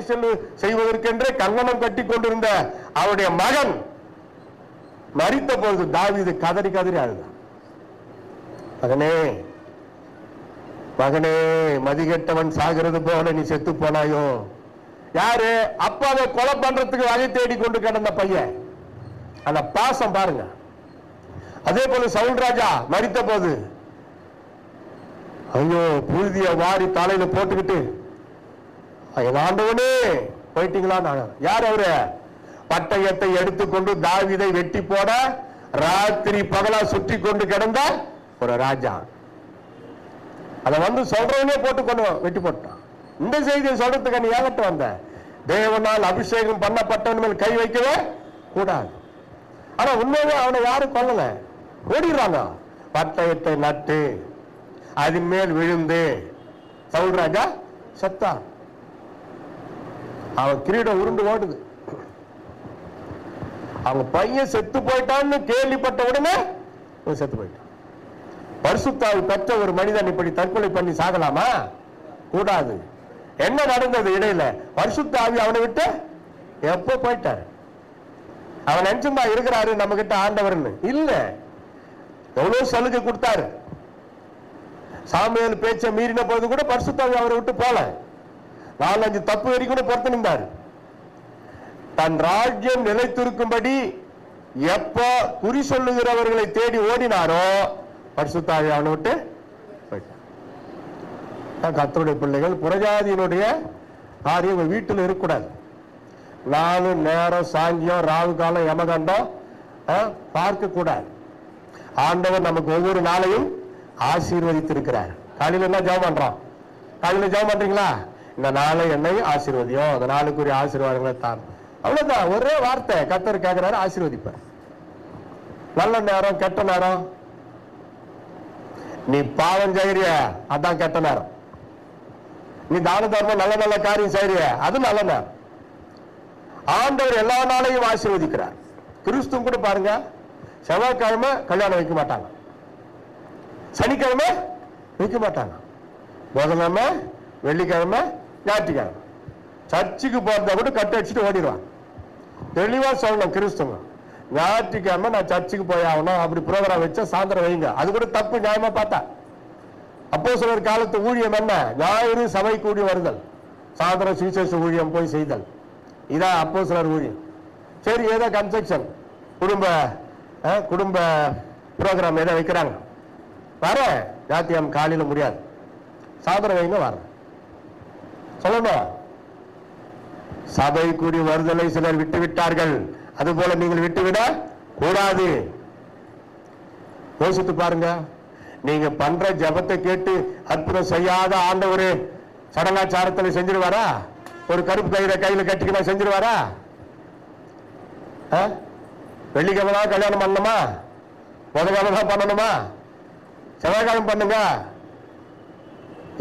செய்வதற்கென்றே கங்கணம் கட்டி கொண்டிருந்த அவருடைய மகன் மரித்த பொழுது தாவீது கதறி கதறி அழுதான், மகனே மகனே மதிகெட்டவன் சாகிறது போல நீ செத்து போனாயோ. யாரு? அப்பாவை கொலை பண்றதுக்கு வகை தேடி கொண்டு கிடந்த பையன். அந்த பாசம் பாருங்க. அதே போல சவுல் ராஜா மரித்த போது ஐயோ புழுதிய வாரி தலையில போட்டுக்கிட்டு, ஆண்டவனே போயிட்டீங்களா? யார் அவரு? பட்டயத்தை எடுத்துக்கொண்டு தாவீதை வெட்டி போட ராத்திரி பகலா சுற்றி கொண்டு கிடந்த ஒரு ராஜா. அதை வந்து சொல்றவனே போட்டு கொண்டு வெட்டி போட்டான். இந்த செய்தியை சொல்றதுக்கு நீ ஏகட்ட வந்த? தேவனால் அபிஷேகம் பண்ணப்பட்டவன் மேல் கை வைக்கவே கூடாது. ஆனா உண்மையே அவனை யாரும் கொல்லல, ஓடிடுறாங்க. பட்டயத்தை நட்டு அதன் மேல் விழுந்து சவுல் ராஜா செத்தான். அவன் கிரீடம் உருண்டு ஓடுது. அவங்க பையன் செத்து போயிட்டான்னு கேள்விப்பட்ட உடனே செத்து போயிட்டான். பரிசுத்தாவி பெற்ற ஒரு மனிதன் இப்படி தற்கொலை பண்ணி சாகலாமா? கூடாது. என்ன நடந்தது இடையில? பரிசுத்தாவி அவனை விட்டு எப்ப போயிட்டாரு? அவன் நினைச்சுமா இருக்கிறாரு நம்ம கிட்ட ஆண்டவர்னு இல்ல. எவ்வளவு சலுகை கொடுத்தாரு. சாமுவேல் பேச்ச மீறின போது கூட பரிசுத்தாவி அவரை விட்டு போல. 4-5 தப்பு வரைக்கும் பொறுத்து நின்றார். தன் ராஜ்யம் நிலைத்திருக்கும்படி எப்ப குறி சொல்லுகிறவர்களை தேடி ஓடினாரோ பரிசுத்தாவி அவனை விட்டு போயிட்டார். கர்த்தருடைய பிள்ளைகள் புறஜாதியினுடைய காரியம் வீட்டில் இருக்கக்கூடாது. 4 நேரம் சாங்கியம் ராகு காலம் யமகண்டம் பார்க்க கூடாது. ஆண்டவர் நமக்கு ஒவ்வொரு நாளையும் ஆசீர்வதித்திருக்கிறார். காலையில் என்ன ஜெபம் பண்றோம்? காலையில் ஜெபம் பண்றீங்களா? இந்த நாளை என்னை ஆசீர்வதியும், அந்த நாளுக்குரிய ஆசீர்வாதங்களை தான். அவ்வளவுதான், ஒரே வார்த்தை. கர்த்தர் கேட்கிறாரு, ஆசீர்வதிப்பார். நல்ல நேரம் கெட்ட நேரம், நீ பாவம் செய்யறிய அதான் கெட்ட நேரம். நீ தான தர்மம் நல்ல நல்ல காரியம் செய்யறிய அது நல்ல நேரம். ஆண்டவர் எல்லா நாளையும் ஆசீர்வதிக்கிறார். கிறிஸ்துவும் கூட பாருங்க, செவ்வாய்க்கிழமை கல்யாணம் வைக்க மாட்டாங்க, சனிக்கிழமை வைக்க மாட்டாங்க, புதன்கிழமை வெள்ளிக்கிழமை ஞாயிற்றுக்கிழமை சர்ச்சுக்கு போறத கூட கட்டு அடிச்சுட்டு ஓடிடுவாங்க. தெளிவா சொல்லணும் கிறிஸ்துவ, ஞாயிற்றுக்கிழமை நான் சர்ச்சுக்கு போய் ஆகணும் அப்படி ப்ரோக்ராம் வச்சா சாயந்தரம் வைங்க. அது கூட தப்பு நியாயமா பார்த்தா. அப்போஸ்தலர் காலத்து ஊழியம் என்ன? ஞாயிறு சபை கூடி வருதல், சாயந்தரம் சுவிசேஷ ஊழியம் போய் செய்தல். இதான் அப்போஸ்தலர் ஊழியம். சரி, ஏதோ கன்ஸ்ட்ரக்ஷன் குடும்ப ப்ரோக்ராம் ஏதோ வைக்கிறாங்க, வர ஞாயிற்றுக்கிழமை காலையில முடியாது, சாயந்தரம் வைங்க வர சொல்லணும். சபை கூடி வருதலை சிலர் விட்டு விட்டார்கள், அதுபோல நீங்கள் விட்டுவிட கூடாது. யோசித்து பாருங்க. நீங்க பண்ற ஜபத்தை கேட்டு அற்புதம் செய்யாத ஆண்டவரு சடங்காச்சாரத்தில் செஞ்சிருவாரா? ஒரு கருப்பு கயிறை கையில கட்டிக்கினா செஞ்சிருவாரா? வெள்ளிக்கிழமை தான் கல்யாணம் பண்ணணுமா? புதன்கிழமை தான் பண்ணணுமா? செவ்வாய்க்கிழமை பண்ணுங்க.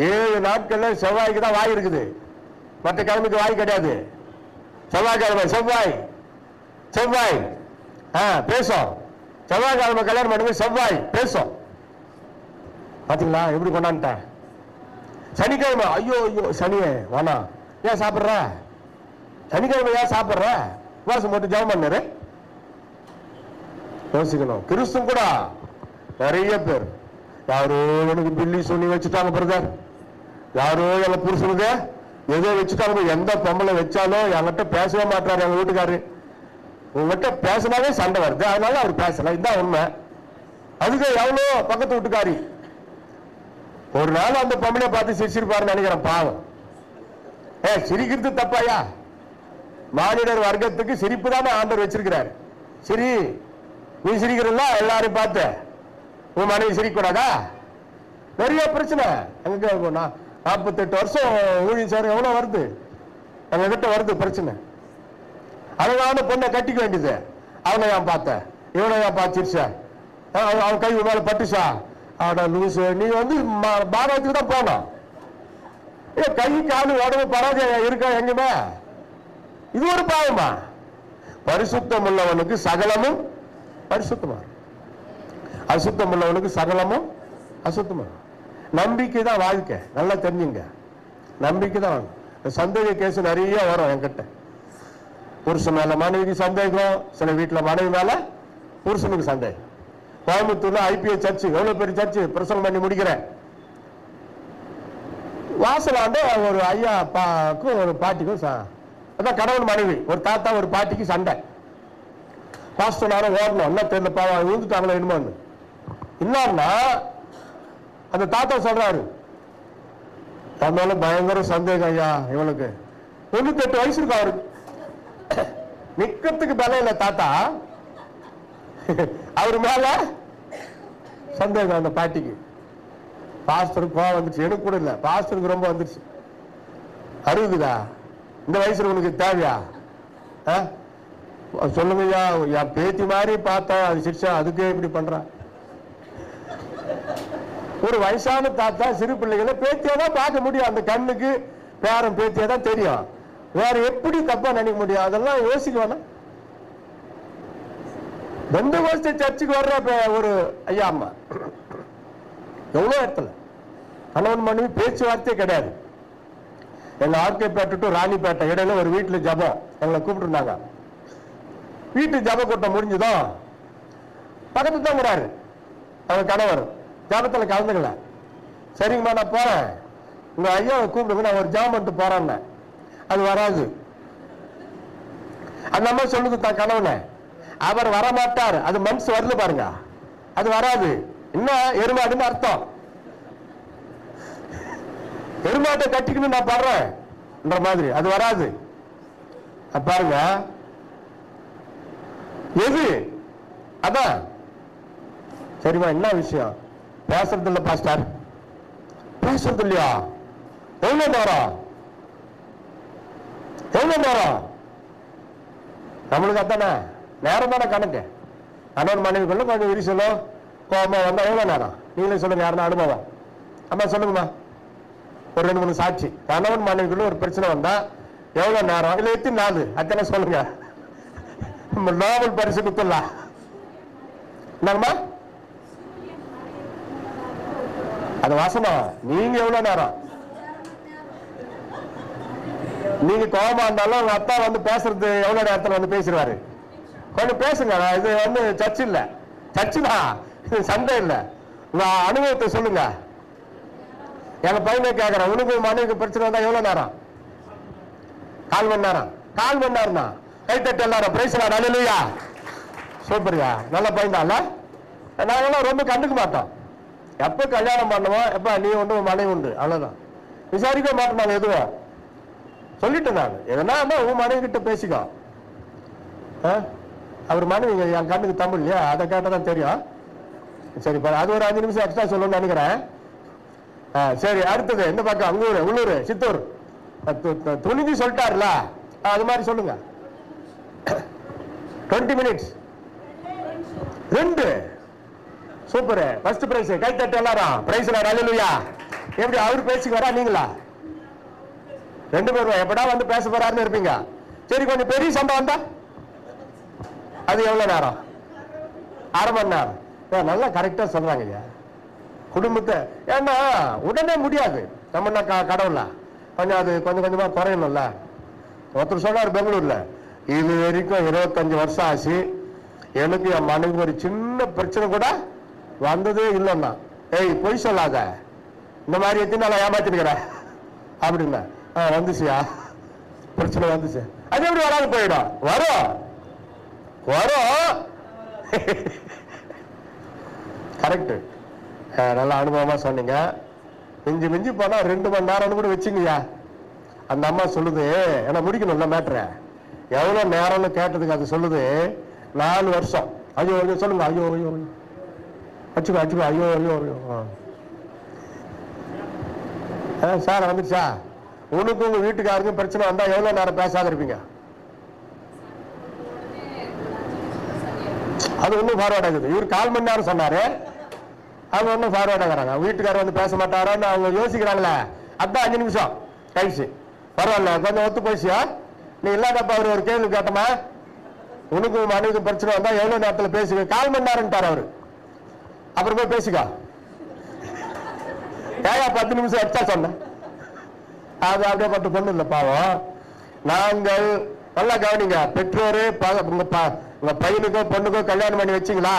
7 நாட்கள்ல செவ்வாய்க்கு தான் வாய் இருக்குது, மற்ற கிழமைக்கு வாய் கிடையாது. செவ்வாய்க்கிழமை செவ்வாய் செவ்வாய் பேசும். செவ்வாய்க்கிழமை கல்யாணம் பண்ணுங்க, செவ்வாய் பேசும். பாத்தீங்களா எப்படி கொண்டாந்துட்டேன்? சனிக்கிழமை ஐயோ ஐயோ சனியே வேணா, ஏன் சாப்பிடுற? சனிக்கிழமை ஏன் சாப்பிடுற? உபவாசம் போட்டு ஜெபம் பண்ணு. யோசிக்கணும். கிறிஸ்துவ கூட நிறைய பேர் யாரோ எனக்கு பில்லி சொல்லி வச்சுட்டாங்க பிரதர், யாரோ எங்க புருஷனுக்கு ஏதோ வச்சுட்டாங்க. எந்த பொம்பளை வச்சாலும் என்கிட்ட பேசவே மாட்டாரு எங்க வீட்டுக்காரு. உங்ககிட்ட பேசினாவே சண்டை வருது, அதனால அவர் பேசல. இதுதான் உண்மை. அதுக்கு எவ்வளோ பக்கத்து வீட்டுக்காரி ஒரு நாள் அந்த பொம்பளை பார்த்து சிரிச்சிருப்பாருன்னு நினைக்கிறேன். பாவம். சிரிக்கிறது தப்பாயா? மானிடர் வர்க்கத்துக்கு சிரிப்பு தானே ஆண்டவர் வச்சிருக்கிறாரு. சரி, நீ சிரிக்கிறல்ல, எல்லாரையும் பார்த்து உன் மனைவி சிரிக்கூடாதா? நிறைய பிரச்சனை. எங்க 48 வருஷம் ஊழியம் சார் எவ்வளவு வருது எங்க கிட்ட வருது பிரச்சனை. அழகான பொண்ணை கட்டிக்க வேண்டியது. அவனை ஏன் பார்த்த, இவனை ஏன் பார்த்துருச்சா, அவன் கை மேல பட்டுச்சா, அவட லூசு, நீ வந்து பாகவத்துக்கு தான் போனோம். கை காலு உடம்பு பராஜயம் இருக்கா எங்குமே? இது ஒரு பாவமா? பரிசுத்தம் உள்ளவனுக்கு சகலமும் பரிசுத்தமா, அசுத்தம் உள்ளவனுக்கு சகலமும் அசுத்தமா. நம்பிக்கை தான் வாழ்க்கை. நல்லா தெரிஞ்சுங்க, நம்பிக்கை தான். சந்தேக கேஸ் நிறைய வரும் என்கிட்ட. புருஷன் மேல மனைவிக்கு சந்தேகம், சில வீட்டுல மனைவி மேல புருஷனுக்கு சந்தேகம். கோயம்புத்தூர்ல ஐபிஎஸ் சர்ச்சு, எவ்வளவு பெரிய சர்ச்சு, பிரசங்கம் பண்ணி முடிக்கிறேன். வாசலாண்டு ஒரு ஐயாக்கும் ஒரு பாட்டிக்கும் அதான் கணவன் மனைவி, ஒரு தாத்தா ஒரு பாட்டிக்கு சண்டை. பாஸ்டர் நேரம் ஓடணும், என்ன தெரியல, பாவம் விழுந்துட்டாங்களோ என்னமோ. என்னன்னா அந்த தாத்தா சொல்றாரு, அதனால பயங்கர சந்தேகம் ஐயா இவனுக்கு. 98 வயசு இருக்கு அவருக்கு. நிக்கிறதுக்கு பலம் இல்ல தாத்தா, அவரு மேல சந்தேகம் அந்த பாட்டிக்கு. பாஸ்டருக்கு கோவம் வந்துச்சு, எனக்கு கூட இல்ல, பாஸ்டருக்கு ரொம்ப வந்துருச்சு. அருகுதா இந்த வயசுல உனக்கு தேவையா? சொல்லுங்க ஐயா, என் பேத்தி மாதிரி பார்த்தா அது சிரிச்சா, அதுக்கே இப்படி பண்றான். ஒரு வயசான தாத்தா சிறு பிள்ளைகளை பேத்தியா தான் பார்க்க முடியும், அந்த கண்ணுக்கு பேரன் பேத்தியா தான் தெரியும். வேற எப்படி தப்பா நினைக்க முடியும்? அதெல்லாம் யோசிக்க வேணாம். ரெண்டு வருஷம் சர்ச்சுக்கு வர்ற ஒரு ஐயா அம்மா எவ்வளவு இடத்துல கணவன் மனைவி பேச்சுவார்த்தையே கிடையாது. எங்க ஆர்கேபேட்டை டு ராணிப்பேட்டை இடையில ஒரு வீட்டுல ஜபம் எங்களை கூப்பிட்டுருந்தாங்க. வீட்டு ஜப கூட்டம் முடிஞ்சுதான் பக்கத்து தாங்கிறாரு அவங்க கணவர். ஜபத்துல கலந்துக்கல. சரிங்கம்மா நான் போறேன், உங்க ஐயாவை கூப்பிடுங்க, நான் ஒரு ஜாம் பண்ணிட்டு போறேன்னு. அது வராது. அந்த அம்மா சொல்லுது தான் கணவனை, அவர் வரமாட்டார், அது மனசு வரல பாருங்க, அது வராது. இன்னும் எருமாடுன்னு அர்த்தம். எருமாட்டை கட்டிக்கணும் நான் பாடுறேன்ற மாதிரி அது வராது. பாருங்க எது அதான். சரிமா என்ன விஷயம்? பேசுறது இல்ல பாஸ்டர், பேசுறது இல்லையா? எவ்வளவு நேரம் எவ்வளவு நேரம்? நம்மளுக்கு அதானே நேரம் தானே கணக்கு. கணவன் மனைவிக்குள்ள கொஞ்சம் விரிசலும் கோபமா வந்தா எவ்வளவு நேரம்? நீங்களே சொல்லுங்க, யாருன்னா அனுபவம். அம்மா சொல்லுங்கம்மா, ஒரு 2-3 சாட்சி. கணவன் மனைவிக்குள்ள ஒரு பிரச்சனை வந்தா எவ்வளவு நேரம், இல்ல எத்தனை நாள், அத்தனை சொல்லுங்க. நோபல் பரிசு கொடுத்துடலாம். என்னங்கம்மா அது வாசமா? நீங்க எவ்வளவு நேரம்? நீங்க கோபமா இருந்தாலும் உங்க அப்பா வந்து பேசுறது எவ்வளவு நேரத்துல வந்து பேசிடுவாரு? கொஞ்சம் பேசுங்க. இது வந்து சர்ச்சு இல்ல, சர்ச்சு தான், சண்டை இல்ல. உங்க அனுபவத்தை சொல்லுங்க. எங்க பையனை கேட்கறேன், உனக்கு மனைவிக்கு பிரச்சனை வந்தா எவ்வளவு நேரம்? 4 மணி நேரம். 4 மணி நேரம் தான். கைத்தட்டு எல்லாரும் பிரைஸ் லார்ட், அல்லேலூயா. சூப்பர்யா, நல்ல பையன் தான். நாங்கெல்லாம் ரொம்ப கண்டுக்க மாட்டோம். எப்ப கல்யாணம் பண்ணுவோம், எப்ப நீ உண்டு மனைவி உண்டு, அவ்வளவுதான். விசாரிக்க மாட்டோம் நாங்க எதுவும். சொல்லிட்டு நான் எதனா உன் மனைவி கிட்ட பேசிக்கோ. அவர் மனைவி என் கண்ணுக்கு தமிழ் இல்லையா, அதை கேட்டதான் தெரியும். சரி, அது ஒரு 5 நிமிஷம் எக்ஸ்ட்ரா சொல்லணும்னு நினைக்கிறேன். சரி, அடுத்தது இந்த பக்கம் அங்கூர், உள்ளூர், சித்தூர். துணிஞ்சு சொல்லிட்டாருல, அது மாதிரி சொல்லுங்க. 20 மினிட்ஸ் 2. Super, first prize. கை தட்டு எல்லாரும். Praise Lord, hallelujah. எப்படி அவர் பேசிக்கு வரா, நீங்களா 2 பேரும் எப்படா வந்து பேச போறாருன்னு இருப்பீங்க. சரி, கொஞ்சம் பெரிய சண்டை வந்தா அது எவ்வளவு நேரம்? 1/2 மணி நேரம். நல்லா கரெக்டா சொல்றாங்க ஐயா. குடும்பத்தை ஏன்னா உடனே முடியாது. நம்ம கடவுள கொஞ்சம் அது கொஞ்சம் கொஞ்சமா குறையணும்ல. ஒருத்தர் சொன்னார் பெங்களூர்ல, இது வரைக்கும் 25 வருஷம் ஆச்சு, எனக்கு என் மனைவி ஒரு சின்ன பிரச்சனை கூட வந்ததே இல்லைன்னா. ஏய் பொய் சொல்லாத, இந்த மாதிரி எத்தனை நாளா ஏமாத்திருக்கிற அப்படின்னா. வந்துச்சியா பிரச்சனை வந்துச்சு. அது எப்படி வராது போயிடும்? வரும். வரும். கரெக்ட். நல்ல அனுபவமா சொன்னீங்க. மிஞ்சி மிஞ்சி போனா 2 மணி நேரம் கூட வச்சுங்கய்யா. அந்த அம்மா சொல்லுது, ஏன்னா முடிக்கணும்ல மேட்ரு, எவ்வளவு நேரம்னு கேட்டதுக்கு அது சொல்லுது 4 வருஷம். ஐயோ ஐயோ சொல்லுங்க, ஐயோ ஐயோ அச்சுக்கோ அச்சுக்கோ, ஐயோ ஐயோ ஐயோ. சார் வந்துச்சா, உனக்கு உங்க வீட்டுக்காருக்கும் பிரச்சனை வந்தா எவ்வளவு நேரம் பேசாத இருப்பீங்க? அது ஒன்றும் ஃபார்வர்ட் ஆகுது. இவர் 1/4 மணி நேரம் சொன்னாரு, அவங்க ஒன்றும் ஃபார்வர்ட் ஆகிறாங்க. வீட்டுக்காரர் வந்து பேச மாட்டாரான்னு அவங்க யோசிக்கிறாங்களே, அதான் 5 நிமிஷம் கழிச்சு பரவாயில்ல கொஞ்சம் ஒத்து போயிச்சியா. நீ இல்லாதப்ப அவர் ஒரு கேள்வி கேட்டமா, உனக்கு மனைவிக்கு பிரச்சனை வந்தா எவ்வளவு நேரத்தில் பேசுங்க? 1/4 மணி நேரம்ட்டார் அவரு. அப்புறம் போய் பேசிக்கா. ஏயா 10 நிமிஷம் எடுத்தா சொன்ன? அது அப்படியே பட்டு பொண்ணு இல்லை பாவம். நாங்கள் நல்லா கவனிங்க, பெற்றோரு உங்க பையனுக்கோ பொண்ணுக்கோ கல்யாணம் பண்ணி வச்சிங்களா,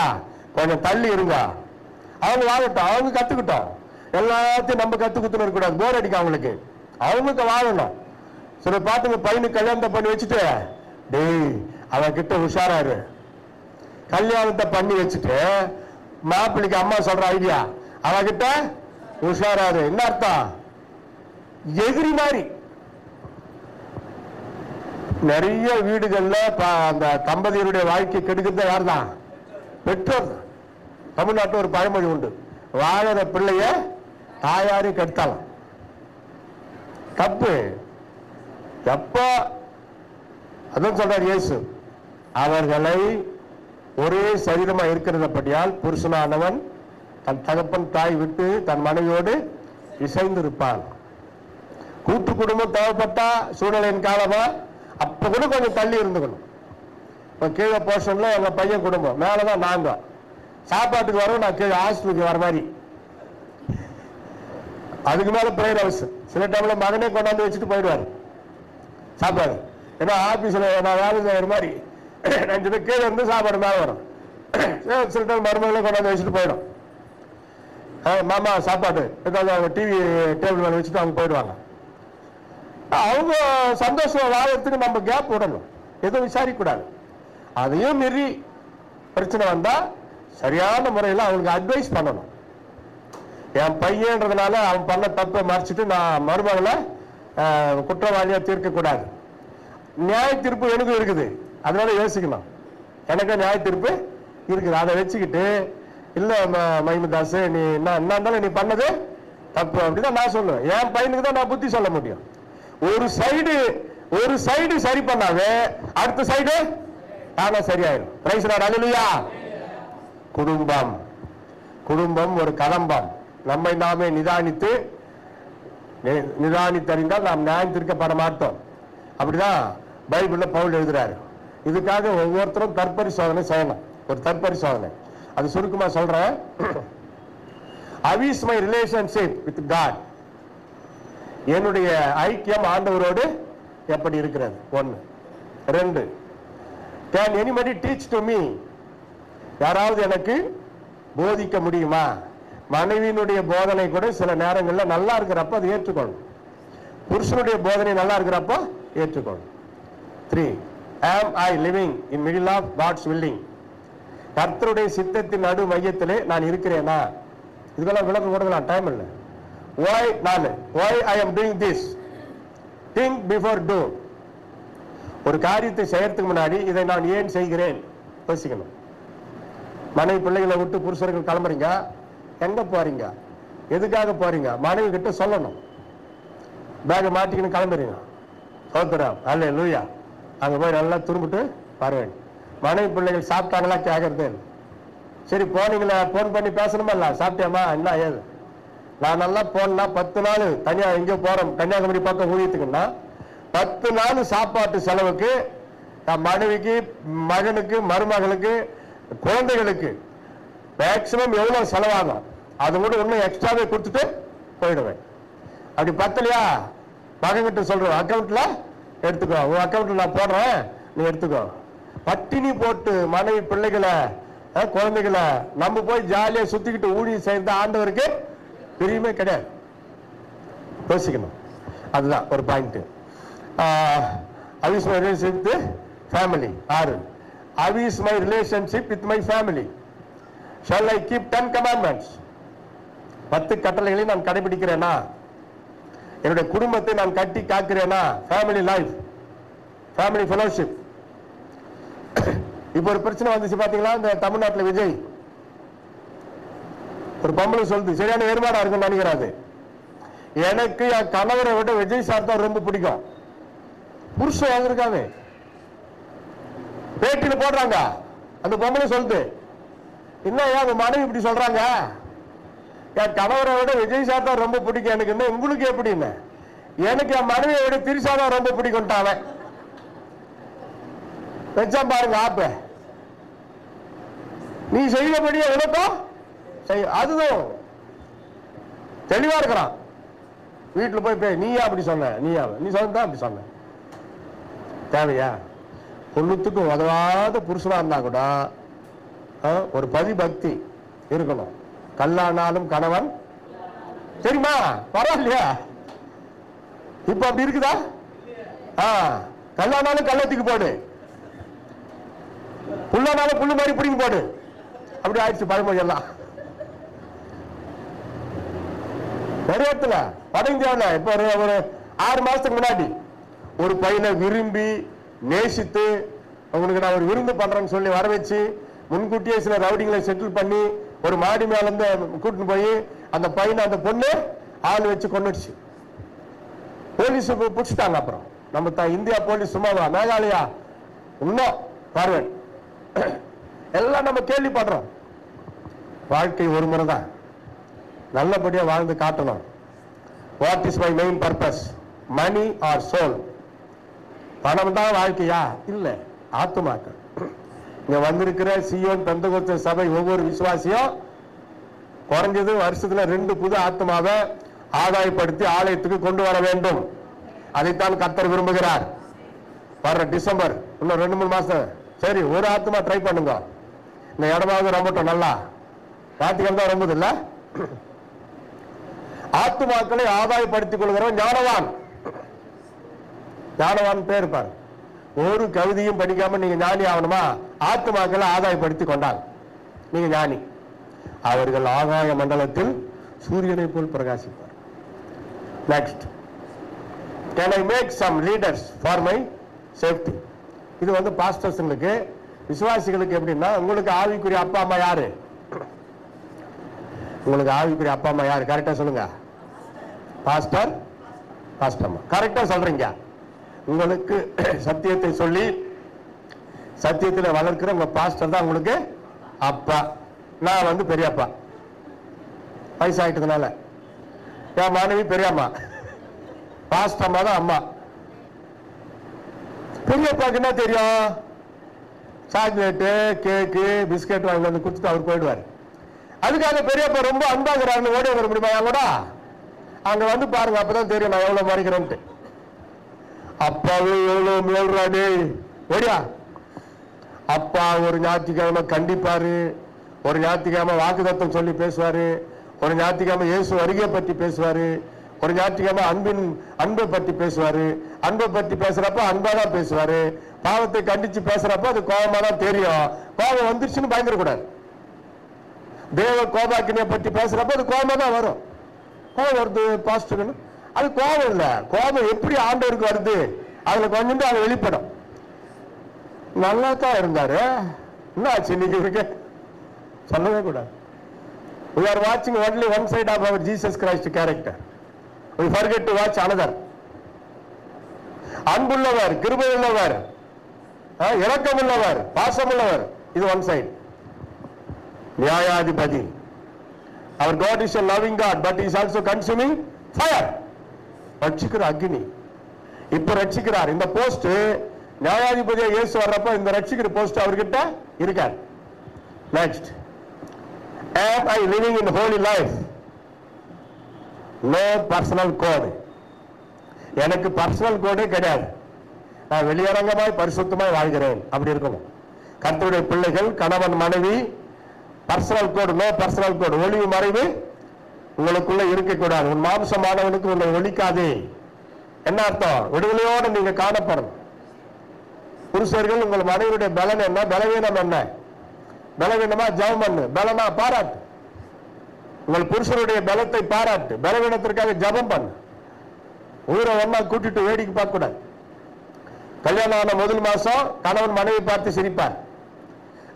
கொஞ்சம் தள்ளி இருங்க. அவங்க வாழட்டும், அவங்க கத்துக்கிட்டோம். எல்லாத்தையும் நம்ம கத்துக்கிட்டு இருக்கக்கூடாது, போர் அடிக்கும் அவங்களுக்கு. அவங்களுக்கு வாழணும். சில பாத்துங்க, பையனுக்கு கல்யாணத்தை பண்ணி வச்சுட்டு, டேய் அவன் கிட்ட உஷாராரு. கல்யாணத்தை பண்ணி வச்சுட்டு மாப்பிள்ளைக்கு அம்மா சொல்ற ஐடியா, அவகிட்ட உஷாராரு. என்ன அர்த்தம்? எதிரி மாதிரி. நிறைய வீடுகள்ல அந்த தம்பதியருடைய வாழ்க்கை கெடுக்கிறது யார் தான்? பெற்றோர். தமிழ்நாட்டில் ஒரு பழமொழி உண்டு, வாழற பிள்ளைய தாயாரு கெடுத்தாலும். தப்பு. எப்ப அதான் சொல்றார் இயேசு, அவர்களை ஒரே சரீரமா இருக்கிறதப்படியால் புருஷனானவன் தன் தகப்பன் தாய் விட்டு தன் மனைவியோடு இசைந்து இருப்பான். கூட்டு குடும்பம் தேவைப்பட்டா சூழ்நிலையின் காலமா அப்ப கூட கொஞ்சம் தள்ளி இருந்துக்கணும். இப்ப கீழே போர்ஷன்ல எங்க பையன் குடும்பம், மேலதான் நாங்க. சாப்பாட்டுக்கு வரோம், நான் கீழே ஹாஸ்டலுக்கு வர மாதிரி. அதுக்கு மேல பிரேயர் ஹவுஸ். சில டைம்ல மகனே கொண்டாந்து வச்சுட்டு போயிடுவாரு சாப்பாடு. ஏன்னா ஆபீஸ்ல நான் வேலை செய்யற மாதிரி 5 பேர் கீழே இருந்து சாப்பாடு மேல வரும். சில டைம் மருமகளை கொண்டாந்து வச்சுட்டு போயிடும். மாமா சாப்பாடு ஏதாவது அவங்க டிவி டேபிள் மேல வச்சுட்டு அவங்க போயிடுவாங்க. அவங்க சந்தோஷம் வாழறதுக்கு நம்ம கேப் விடணும், எதுவும் விசாரிக்க கூடாது. அதையும் மீறி பிரச்சனை வந்தா சரியான முறையில் அவங்களுக்கு அட்வைஸ் பண்ணணும். என் பையன்றதுனால அவன் பண்ண தப்பை மறைச்சிட்டு நான் மருமகளை குற்றவாளியா தீர்க்க கூடாது. நியாய தீர்ப்பு எனக்கு இருக்குது, அதனால யோசிக்கணும். எனக்கு நியாய தீர்ப்பு இருக்குது, அதை வச்சுக்கிட்டு இல்ல மைமுதாஸ் நீ என்ன இருந்தாலும் நீ பண்ணது தப்பு அப்படிதான் நான் சொல்லுவேன். என் பையனுக்கு தான் நான் புத்தி சொல்ல முடியும். ஒரு சைடு சரி பண்ணாவே அடுத்த சைடு தானே சரியாயிடும். பிரைஸ் லார்ட், ஹல்லேலூயா. குடும்பம் ஒரு கலம்பம். நம்மை நாமே நிதானித்தறிந்தால் நாம் நியாயம் தீர்க்கப்பட மாட்டோம். அப்படிதான் பைபிள்ல பவுல் எழுதுறாரு. இதுக்காக ஒவ்வொருத்தரும் தற்பரிசோதனை செய்யணும். ஒரு தற்பரிசோதனை, அது சுருக்கமா சொல்றேன். How is my relationship with God? என்னுடைய ஐக்கியம் ஆண்டவரோடு எப்படி இருக்கிறது? 1. 2, can anybody teach to me? யாராவது எனக்கு போதிக்க முடியுமா? மனைவியினுடைய போதனை கூட சில நேரங்கள்ல நல்லா இருக்கிறப்ப அது ஏற்றுக்கொள்ளும். புருஷனுடைய போதனை நல்லா இருக்கிறப்ப ஏற்றுக்கொள்ளும். 3, am I living in middle of God's willing? கர்த்தருடைய சித்தத்தின் நடு மையத்திலே நான் இருக்கிறேனா? இதுக்கெல்லாம் விளக்கம் கொடுக்கலாம், டைம் இல்லை. Why I am doing this? Think before do. ஒரு காரியத்தை செய்யறதுக்கு முன்னாடி இதை நான் ஏன் செய்கிறேன் யோசிக்கணும். மனைவி பிள்ளைகளை விட்டு புருஷர்கள் கிளம்புறீங்க, எங்க போறீங்க, எதுக்காக போறீங்க? மனைவி கிட்ட சொல்லணும். பேக மாட்டிக்கின்னு கிளம்புறீங்க, சோத்திரம் ஹல்லேலூயா, அங்க போய் நல்லா திரும்பிட்டு வருவேன். மனைவி பிள்ளைகள் சாப்பிட்டாங்களா கேட்கறது. சரி போனீங்களா, போன் பண்ணி பேசணுமா? இல்ல சாப்பிட்டியாமா என்ன ஏது? நான் நல்லா போனா 10 நாள் தனியா எங்கேயோ போறோம், கன்னியாகுமரி பக்கம் ஊழியத்துக்குன்னா 10 நாள் சாப்பாட்டு செலவுக்கு மனைவிக்கு, மகனுக்கு, மருமகளுக்கு, குழந்தைகளுக்கு மேக்சிமம் எவ்வளவு செலவாகும் அது கூட இன்னும் எக்ஸ்ட்ராவே கொடுத்துட்டு போயிடுவேன். அப்படி பத்தலையா மகன்கிட்ட சொல்றேன், அக்கௌண்ட்ல எடுத்துக்கோ, உன் அக்கௌண்ட்ல நான் போடுறேன், நீ எடுத்துக்கோ. பட்டினி போட்டு மனைவி பிள்ளைகளை குழந்தைகளை நம்ம போய் ஜாலியா சுத்திக்கிட்டு ஊழியம் செய்யறது ஆண்டவருக்கு பெரியமே கிடையாது. யோசிக்கணும். அதுதான் ஒரு point. Family. 6, How is my relationship with my family? Shall I keep 10 commandments? 10 கட்டளைகளை நான் கடைபிடிக்கிறேனா? என்னுடைய குடும்பத்தை நான் கட்டி காக்கிறேனா? Family life, family fellowship. இப்போ ஒரு பிரச்சனை வந்துச்சு பாத்தீங்களா? இந்த தமிழ்நாட்டில் விஜய் ஒரு பொம்பளை சொல்லுது, சரியான ஏற்பாடா இருக்குன்னு நினைக்கிறாரு. எனக்கு என் கணவரை விட விஜய் சார் தான் ரொம்ப பிடிக்கும். புருஷன் வாங்கிருக்காங்க, பேட்டியில போடுறாங்க. அந்த பொம்பளை சொல்லுது, என்ன அந்த மனைவி இப்படி சொல்றாங்க, என் கணவரை விட விஜய் சார் தான் ரொம்ப பிடிக்கும் எனக்கு. என்ன உங்களுக்கு எப்படின்னு? எனக்கு என் மனைவியை விட திரிசா தான் ரொம்ப பிடிக்கும்ட்டாவன். வச்சா பாருங்க ஆப்ப. நீ செய்தபடியே உனக்கும் அதுதான் தெளிவா இருக்கிறான். வீட்டுல போய் நீயா அப்படி சொன்ன, நீ சொன்னதான் அப்படி சொன்ன. தேவையா? ஒண்ணுத்துக்கும் உதவாத புருஷனா இருந்தா கூட ஒரு பதிபக்தி இருக்கணும். கல்லானாலும் கணவன் தெரியுமா? பரவாயில்லையா? இப்ப அப்படி இருக்குதா? கல்லானாலும் கள்ளத்துக்கு போடு, புல்லானாலும் புல்லு மாதிரி பிடிங்க போடு. அப்படி ஆயிடுச்சு பழமொழி எல்லாம். நிறைய இடத்துல வட இந்தியாவில் இப்ப ஒரு 6 மாசத்துக்கு முன்னாடி ஒரு பையனை விரும்பி நேசித்து உங்களுக்கு நான் ஒரு விருந்து பண்றேன்னு சொல்லி வர வச்சு முன்கூட்டியே சில ரவுடிங்களை செட்டில் பண்ணி ஒரு மாடி மேல இருந்து கூட்டிட்டு போய் அந்த பையனை அந்த பொண்ணு ஆள் வச்சு கொண்டுடுச்சு. போலீஸ் பிடிச்சிட்டாங்க. அப்புறம் நம்ம இந்தியா போலீஸ் சும்மாவா? மேகாலயா இன்னும் பார்வர்ட் எல்லாம் நம்ம கேள்விப்படுறோம். வாழ்க்கை ஒரு முறை தான், நல்லபடியா வாழ்ந்து காட்டணும். What is my main purpose? Money or soul? பணம் தான் வாழ்க்கையா? இல்ல, ஆத்துமாக்கள். இங்க வந்திருக்கிற சியோன் பெந்தகோஸ்தே சபை ஒவ்வொரு விசுவாசியும் குறைஞ்சது வருஷத்துல 2 புது ஆத்மாவை ஆதாயப்படுத்தி ஆலயத்துக்கு கொண்டு வர வேண்டும். அதைத்தான் கர்த்தர் விரும்புகிறார். வர்ற டிசம்பர் இன்னும் 2-3 மாசம். சரி, ஒரு ஆத்மா ட்ரை பண்ணுங்க. இந்த இடமாவது ரொம்பட்டும். நல்லா ஞாயிற்றுக்கிழமை தான் ரொம்பது இல்ல. ஆத்துமாக்களை ஆதாயப்படுத்திக் கொள்கிறவன் ஞானவான். ஞானவான் பேர் பாரு. ஒரு கவிதையும் படிக்காம நீங்க ஞானி ஆகணுமா? ஆத்துமாக்களை ஆதாயப்படுத்தி கொண்டால் நீங்க ஞானி. அவர்கள் ஆகாய மண்டலத்தில் சூரியனை போல் பிரகாசிப்பார். Next, can I make some leaders for my safety? இது வந்து பாஸ்டர்ஸ்களுக்கு, விசுவாசிகளுக்கு. எப்படின்னா, உங்களுக்கு ஆவிக்குரிய அப்பா அம்மா யாரு? உங்களுக்கு ஆவிக்குரிய அப்பா அம்மா யாரு? கரெக்டா சொல்லுங்க. Pastor, pastor. கரெக்டா சொல்றீங்க. உங்களுக்கு சத்தியத்தை சொல்லி சத்தியத்தில் வளர்க்கிற உங்க பாஸ்டர் தான் உங்களுக்கு அப்பா. நான் வந்து பெரியப்பா, வயசாயிட்டதுனால. என் மனைவி பெரியம்மா, பாஸ்டர் அம்மா தான் அம்மா. பெரியப்பாக்கு என்ன தெரியும்? சாக்லேட்டு, கேக்கு, பிஸ்கட் வாங்கி வந்து கொடுத்துட்டு அவர் போயிடுவார். அதுக்காக பெரியப்பா ரொம்ப அன்பாகிறாருன்னு ஓடி வர முடியுமா? கூட அங்க வந்து பாருங்க, அப்பதான் தெரியும் நான் எவ்வளவு மறைக்கிறேன்ட்டு. அப்பாவே எவ்வளவு மேல்றானே ஓடியா. அப்பா ஒரு ஞாயிற்றுக்கிழமை கண்டிப்பாரு, ஒரு ஞாயிற்றுக்கிழமை வாக்குத்தத்தம் சொல்லி பேசுவாரு, ஒரு ஞாயிற்றுக்கிழமை இயேசு வருகை பற்றி பேசுவாரு, ஒரு ஞாயிற்றுக்கிழமை அன்பை பற்றி பேசுவாரு. அன்பை பற்றி பேசுறப்ப அன்பா தான் பேசுவாரு. பாவத்தை கண்டிச்சு பேசுறப்ப அது கோபமா தான் தெரியும். கோபம் வந்துருச்சுன்னு பயந்துடக்கூடாது. தேவ கோபாக்கினியை பற்றி பேசுறப்ப அது கோபமா தான் வரும். கோபம் வருது பாஸ்டர், அது கோபம் இல்ல. கோபம் எப்படி ஆண்டவருக்கு வருது, அதுல கொஞ்சம் அது வெளிப்படும். நல்லா தான் இருந்தாரு, என்ன ஆச்சு இன்னைக்கு இருக்கு? சொல்லவே கூடாது. We are watching only one side of our Jesus Christ character. We forget to watch another. அன்புள்ளவர், கிருபையுள்ளவர், இரக்கமுள்ளவர், பாசமுள்ளவர், இது ஒன் சைடு. நியாயாதிபதி. Our God is a loving God, but he is also consuming fire. ரட்சிக்கிற அக்னி. இப்ப ரட்சிக்கிறார். இந்த போஸ்ட் நியாயாதிபதியா இயேசு வர்றப்ப இந்த ரட்சிக்கிற post அவர்கிட்ட இருக்கார். Next, am I living in holy life? No personal code. எனக்கு பர்சனல் கோடே கிடையாது. நான் வெளியரங்கமாய் பரிசுத்தமாய் வாழ்கிறேன். அப்படி இருக்கணும். கர்த்தருடைய பிள்ளைகள், கணவன் மனைவி, பர்சனல் கோடு, நோ பர்சனல் கோடு. ஒளிவு மறைவு உங்களுக்குள்ள இருக்கக்கூடாது. உன் மாம்சமானவனுக்கு உன்னை ஒழிக்காதே. என்ன அர்த்தம்? விடுதலையோடு நீங்க காணப்படணும். புருஷர்கள் உங்கள் மனைவியுடைய பலன் என்ன, பலவீனம் என்ன? பலவீனமா ஜெபம் பண்ணு, பலனா பாராட்டு. உங்கள் புருஷனுடைய பலத்தை பாராட்டு, பலவீனத்திற்காக ஜெபம் பண்ணு. ஊரை ஒன்னா கூட்டிட்டு வேடிக்கை பார்க்க கூடாது. கல்யாணம் ஆன முதல் மாசம் கணவன் மனைவி பார்த்து சிரிப்பார்,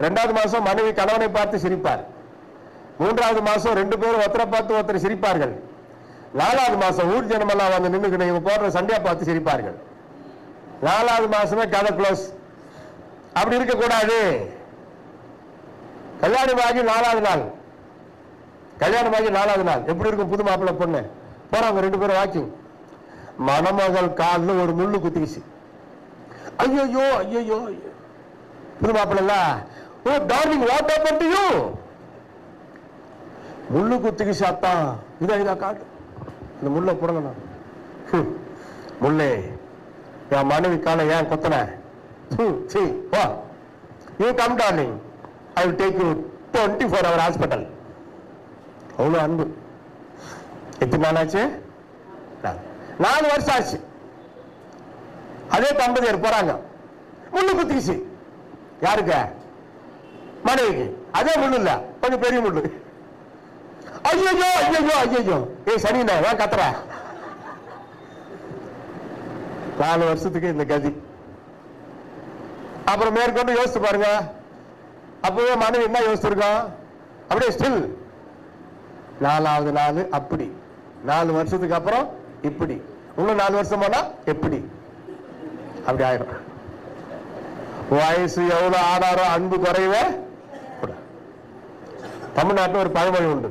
2வது மாசம் மனைவி கணவனை பார்த்து சிரிப்பார், 3வது மாசம் 2 பேரும் ஒருத்தரை பார்த்து ஒருத்தர் சிரிப்பார்கள், 4வது மாசம் ஊர் ஜனமெல்லாம் வந்து நின்று இவங்க போடுற சண்டையா பார்த்து சிரிப்பார்கள். 4வது மாசமே கதை க்ளோஸ். அப்படி இருக்க கூடாது. கல்யாணமாகி 4வது நாள், கல்யாணமாகி 4வது நாள் எப்படி இருக்கும்? புது மாப்பிள்ளை பொண்ணு போறாங்க 2 பேரும் வாக்கிங். மணமகள் காலில் ஒரு முள்ளு குத்திக்கிச்சு. ஐயோ ஐயோ, புது மாப்பிள்ள, oh darling what happen to you? முள்ளு குத்திக்கிச்சு அத்தான். இதா காட்டு, இந்த முள்ள போடுங்க. முள்ளே என் மனைவி காலை ஏன் கொத்தன? You come darling, I will take you 24 hour hospital. அவ்வளவு அன்பு. எத்தனை நாள் ஆச்சு? 4 வருஷம் ஆச்சு. அதே தம்பதியர் போறாங்க, முள்ளு குத்திச்சு. யாருக்கு? மனைவிக்கு. அதே முள்ளு இல்ல, கொஞ்சம் பெரிய முள்ளு. ஐயோ ஐயோ ஐயோ, ஏ சனினா ஏன் கத்துற? 4 வருஷத்துக்கு இந்த கதி. அப்புறம் மேற்கொண்டு யோசிச்சு பாருங்க. அப்பவே மனைவி என்ன யோசிச்சிருக்கோம்? அப்படியே ஸ்டில் 4வது நாள் அப்படி, 4 வருஷத்துக்கு அப்புறம் இப்படி, இன்னும் 4 வருஷம் போனா எப்படி? அப்படி ஆயிடும். வயசு எவ்வளவு ஆனாரோ அன்பு குறைவே. தமிழ்நாட்டில் ஒரு பழமொழி உண்டு,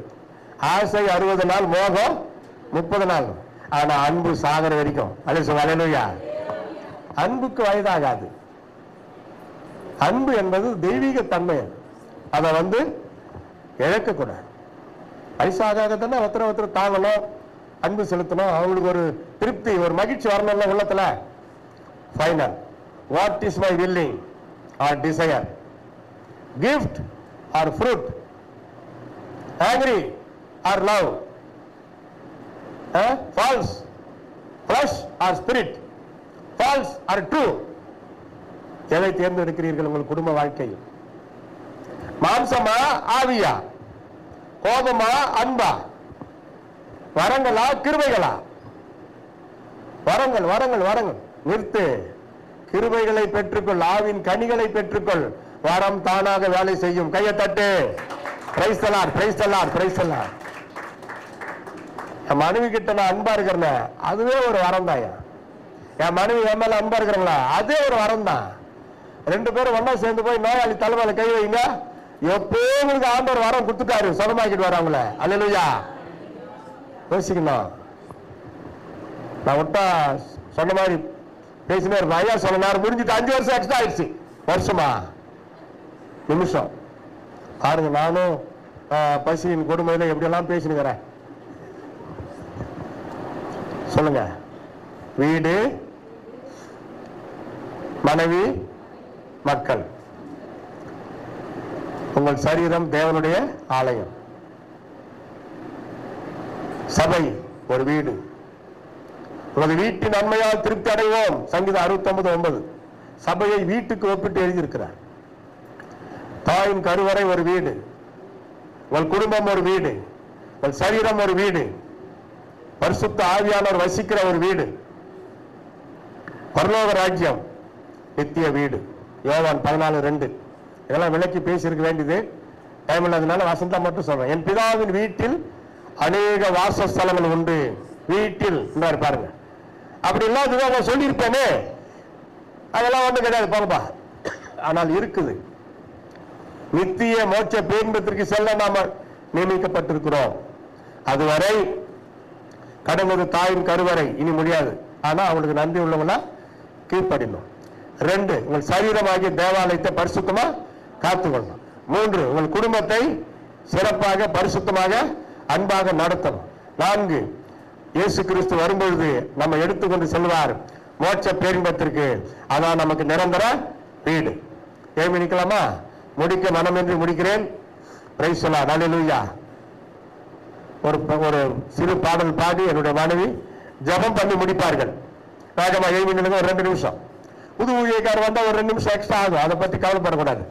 ஆசை 60 நாள், மோகம் 30 நாள். ஆனா அன்பு சாகர வரைக்கும். அல்லேலூயா. அன்புக்கு வயதாகாது. அன்பு என்பது தெய்வீக தன்மை. அதை வந்து இழக்க கூடாது. வயசாகத்தானே ஒருத்தர் தாங்கணும், அன்பு செலுத்தணும், அவங்களுக்கு ஒரு திருப்தி, ஒரு மகிழ்ச்சி வரணும்ல உள்ளத்துல. Final, what is my willing or desire, gift or fruit, angry or love, false flesh or spirit, false or true. எதை தேர்ந்தெடுக்கிறீர்கள் உங்கள் குடும்ப வாழ்க்கையில்? மாம்சமா ஆவியா, கோபமா அன்பா, வரங்களா கிருபைகளா? வரங்கள் வரங்கள் வரங்கள். நிறுத்து. கிருபைகளை பெற்றுக்கொள், ஆவின் கனிகளை பெற்றுக்கொள், வரம் தானாக வேலை செய்யும். கையை தட்டு. Praise the Lord, praise the Lord, praise the Lord. என் மனைவி கிட்ட நான் அன்பா இருக்கிறேன், அதுவே ஒரு வரம் தான். என் மனைவி என் மேல அன்பா இருக்கிறாங்களா, அதே ஒரு வரம் தான். 2 பேரும் ஒன்னா சேர்ந்து போய் நோயாளி தலைமையில கை வைங்க, எப்போ உங்களுக்கு ஆண்டவர் வரம் கொடுத்துட்டாரு, சுகமாக்கிட்டு வரவங்கள. அல்லேலூயா. யோசிக்கணும். நான் விட்டா சொன்ன மாதிரி பேசினே இருப்பேன். ஐயா சொன்ன நேரம் முடிஞ்சுட்டு 5 வருஷம் எக்ஸ்ட்ரா ஆயிடுச்சு. வருஷமா நிமிஷம் பாருங்க. நானும் பசியின் கொடுமையில எப்படி எல்லாம் பேசினுக்கிறேன். சொல்லுங்க. வீடு, மனைவி, மக்கள். உங்கள் சரீரம் தேவனுடைய ஆலயம். சபை ஒரு வீடு. உங்களது வீட்டின் நன்மையால் திருப்தி அடைவோம். சங்கீதம் 69:9. சபையை வீட்டுக்கு ஒப்பிட்டு எழுதியிருக்கிறார். தாயின் கருவறை ஒரு வீடு, உங்கள் குடும்பம் ஒரு வீடு, உங்கள் சரீரம் ஒரு வீடு, பரிசுத்த ஆவியானவர் வசிக்கிற ஒரு வீடு, பரலோக ராஜ்யம், நித்திய வீடு. யோவான் 14:2. இதெல்லாம் விளக்கி பேசியிருக்க வேண்டியது டைம் இல்லாதனால வசந்தா மட்டும் சொல்றேன். என் பிதாவின் வீட்டில் அநேக வாசஸ்தலங்கள் உண்டு. வீட்டில் பாருங்க. அப்படி இல்லாத சொல்லியிருப்பேனே, அதெல்லாம் ஒண்ணு கிடையாது பாருப்பா. ஆனால் இருக்குது. நித்திய மோட்ச பேரின்பத்திற்கு செல்ல நாம நியமிக்கப்பட்டிருக்கிறோம். அதுவரை கடவுள் தாயின் கருவறை இனி முடியாது. ஆனா அவங்களுக்கு நன்றி உள்ளவங்களா கீழ்ப்படினோம். 2, உங்கள் சரீரமாகிய தேவாலயத்தை பரிசுத்தமா காத்துக்கொள்ளணும். 3, உங்கள் குடும்பத்தை சிறப்பாக பரிசுத்தமாக அன்பாக நடத்தணும். 4, இயேசு கிறிஸ்து வரும்பொழுது நம்ம எடுத்துக்கொண்டு செல்வார் மோட்ச பேரின்பத்திற்கு. அதான் நமக்கு நிரந்தர வீடு. ஏமி நிக்கலாமா? முடிக்க மனமின்றி முடிக்கிறேன். Praise the Lord. அல்லேலூயா. ஒரு சிறு பாடல் பாடி என்னுடைய மனைவி ஜெபம் பண்ணி முடிப்பார்கள். வேகமா எழுதி நில்லுங்க. ஒரு 2 நிமிஷம். புது ஊழியக்காரர் வந்தா ஒரு 2 நிமிஷம் எக்ஸ்ட்ரா ஆகும், அதை பத்தி கவலைப்படக்கூடாது.